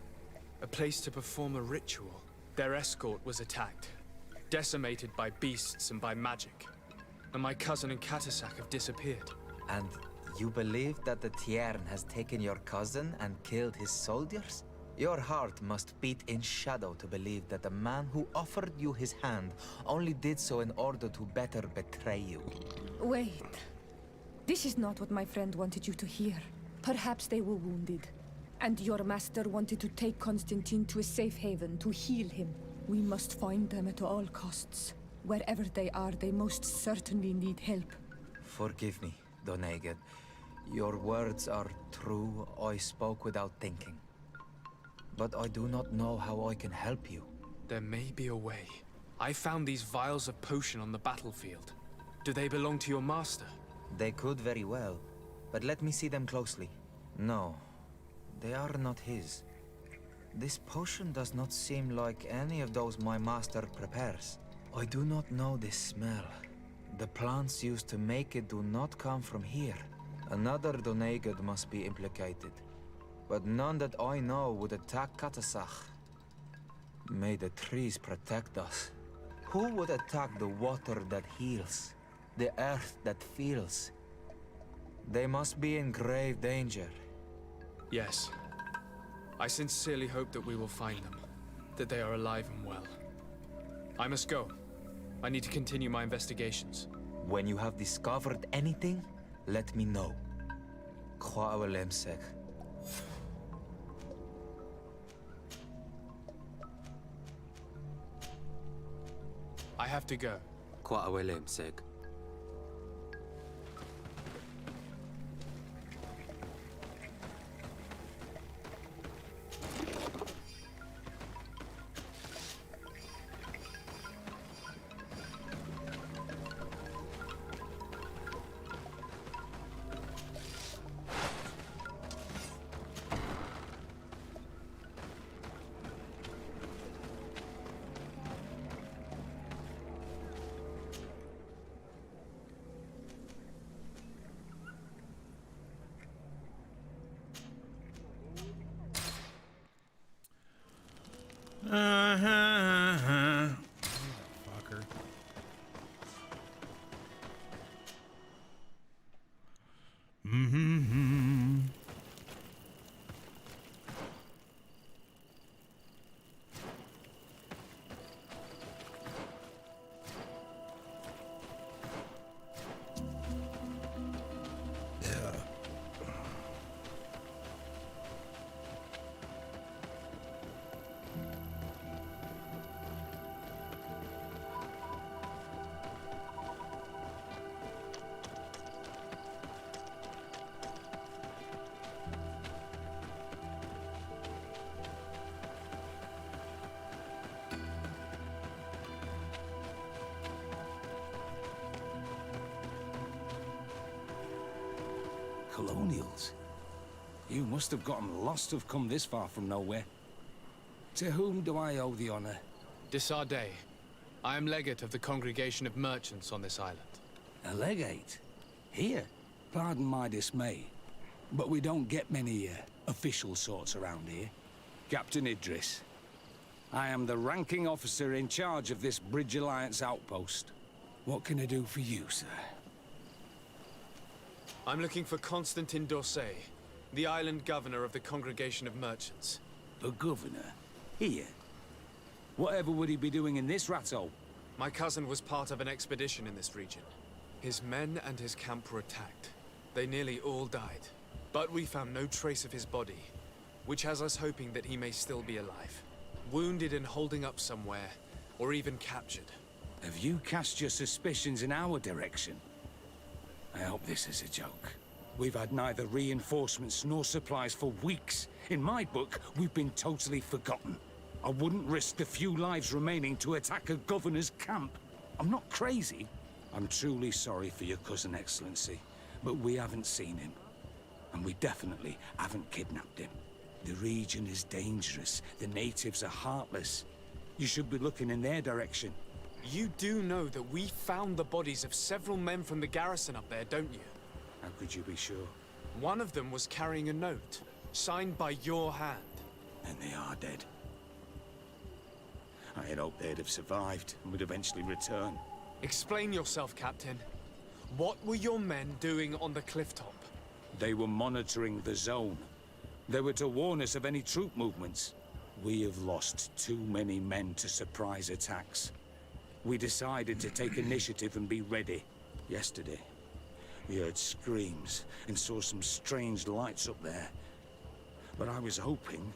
A place to perform a ritual. Their escort was attacked, decimated by beasts and by magic. And my cousin and Katasak have disappeared. And you believe that the Tiern has taken your cousin and killed his soldiers? Your heart must beat in shadow to believe that the man who offered you his hand only did so in order to better betray you. Wait. This is not what my friend wanted you to hear. Perhaps they were wounded, and your master wanted to take Constantine to a safe haven to heal him. We must find them at all costs. Wherever they are, they most certainly need help. Forgive me, Doneigad. Your words are true. I spoke without thinking. But I do not know how I can help you. There may be a way. I found these vials of potion on the battlefield. Do they belong to your master? They could very well, but let me see them closely. No, they are not his. This potion does not seem like any of those my master prepares. I do not know this smell. The plants used to make it do not come from here. Another Doneigad must be implicated, but none that I know would attack Katasak. May the trees protect us. Who would attack the water that heals? The earth that feels? They must be in grave danger. Yes. I sincerely hope that we will find them. That they are alive and well. I must go. I need to continue my investigations. When you have discovered anything, let me know. Kwa Awalemsek. I have to go. Kwa Awalemsek. Fucker. Colonials? You must have gotten lost to have come this far from nowhere. To whom do I owe the honor? Desardet. I am legate of the Congregation of Merchants on this island. A legate? Here? Pardon my dismay, but we don't get many official sorts around here. Captain Idris. I am the ranking officer in charge of this Bridge Alliance outpost. What can I do for you, sir? I'm looking for Constantine d'Orsay, the island governor of the Congregation of Merchants. The governor? Here? Whatever would he be doing in this rattle? My cousin was part of an expedition in this region. His men and his camp were attacked. They nearly all died. But we found no trace of his body, which has us hoping that he may still be alive. Wounded and holding up somewhere, or even captured. Have you cast your suspicions in our direction? I hope this is a joke. We've had neither reinforcements nor supplies for weeks. In my book, we've been totally forgotten. I wouldn't risk the few lives remaining to attack a governor's camp. I'm not crazy. I'm truly sorry for your cousin, Excellency, but we haven't seen him. And we definitely haven't kidnapped him. The region is dangerous. The natives are heartless. You should be looking in their direction. You do know that we found the bodies of several men from the garrison up there, don't you? How could you be sure? One of them was carrying a note, signed by your hand. And they are dead. I had hoped they'd have survived and would eventually return. Explain yourself, Captain. What were your men doing on the clifftop? They were monitoring the zone. They were to warn us of any troop movements. We have lost too many men to surprise attacks. We decided to take initiative and be ready. Yesterday, we heard screams and saw some strange lights up there. But I was hoping...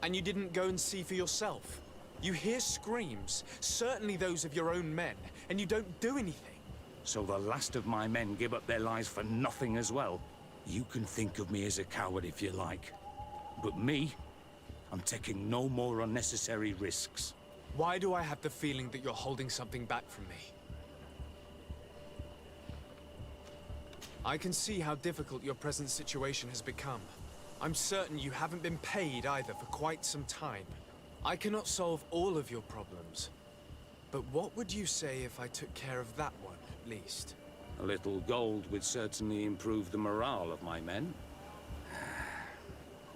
And you didn't go and see for yourself? You hear screams, certainly those of your own men, and you don't do anything. So the last of my men give up their lives for nothing as well? You can think of me as a coward if you like. But me, I'm taking no more unnecessary risks. Why do I have the feeling that you're holding something back from me? I can see how difficult your present situation has become. I'm certain you haven't been paid either for quite some time. I cannot solve all of your problems. But what would you say if I took care of that one, at least? A little gold would certainly improve the morale of my men.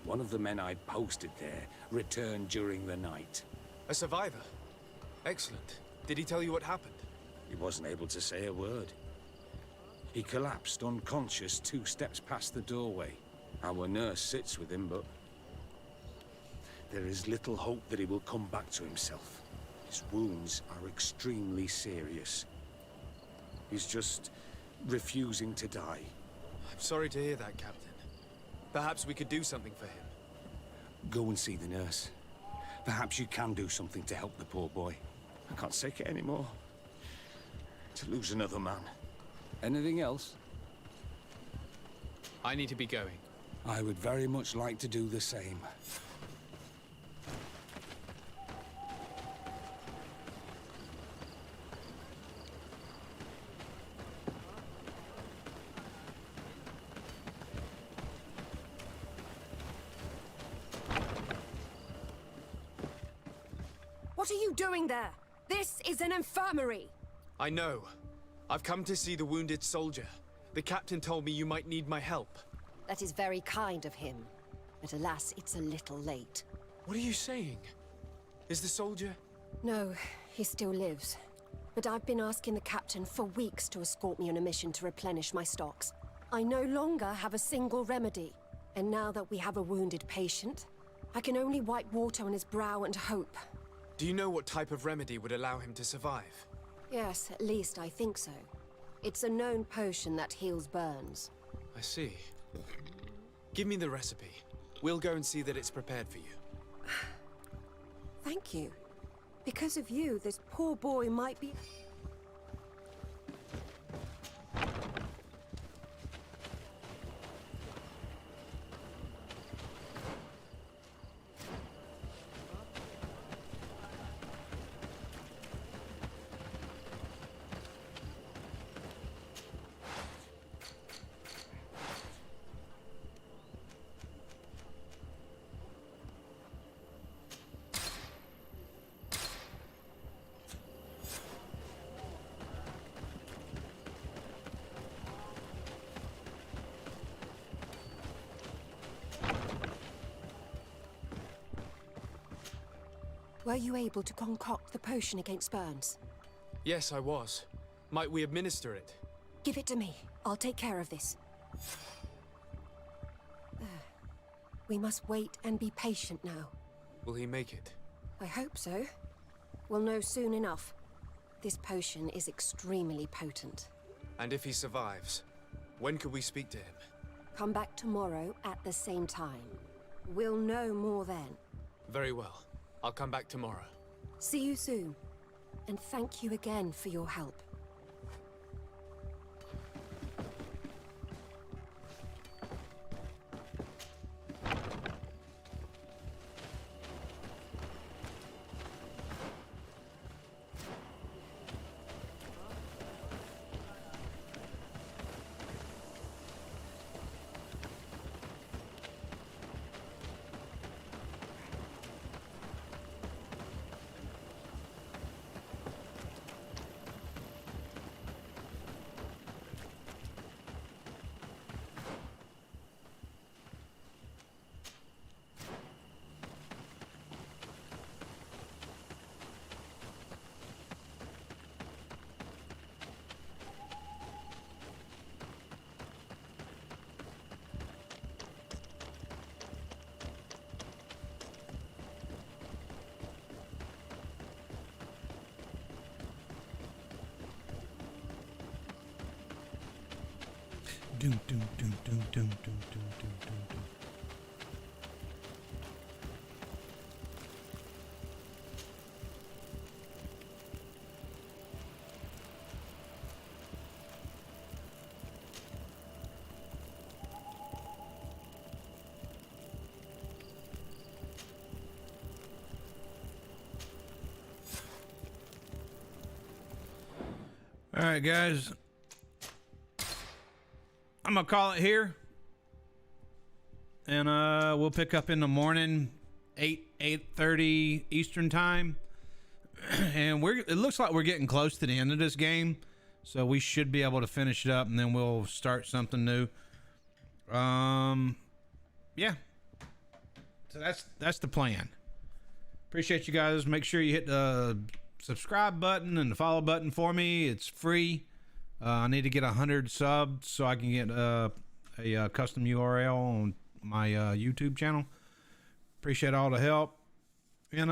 One of the men I'd posted there returned during the night. A survivor? Excellent. Did he tell you what happened? He wasn't able to say a word. He collapsed unconscious 2 steps past the doorway. Our nurse sits with him, but there is little hope that he will come back to himself. His wounds are extremely serious. He's just refusing to die. I'm sorry to hear that, Captain. Perhaps we could do something for him. Go and see the nurse. Perhaps you can do something to help the poor boy. I can't take it anymore. To lose another man. Anything else? I need to be going. I would very much like to do the same. What are you doing there? This is an infirmary! I know. I've come to see the wounded soldier. The captain told me you might need my help. That is very kind of him. But alas, it's a little late. What are you saying? Is the soldier... No, he still lives. But I've been asking the captain for weeks to escort me on a mission to replenish my stocks. I no longer have a single remedy. And now that we have a wounded patient, I can only wipe water on his brow and hope. Do you know what type of remedy would allow him to survive? Yes, at least I think so. It's a known potion that heals burns. I see. Give me the recipe. We'll go and see that it's prepared for you. Thank you. Because of you, this poor boy might be... Were you able to concoct the potion against burns? Yes, I was. Might we administer it? Give it to me. I'll take care of this. We must wait and be patient now. Will he make it? I hope so. We'll know soon enough. This potion is extremely potent. And if he survives, when could we speak to him? Come back tomorrow at the same time. We'll know more then. Very well. I'll come back tomorrow. See you soon. And thank you again for your help. Doom, doom, doom, doom, doom, doom, doom, doom, doom, doom. All right, guys. I'm gonna call it here, and we'll pick up in the morning, 8:30 Eastern time, and it looks like we're getting close to the end of this game, so we should be able to finish it up, and then we'll start something new. Yeah. So that's the plan. Appreciate you guys. Make sure you hit the subscribe button and the follow button for me. It's free. I need to get 100 subs so I can get a custom URL on my YouTube channel. Appreciate all the help. And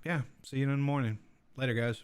yeah, see you in the morning. Later, guys.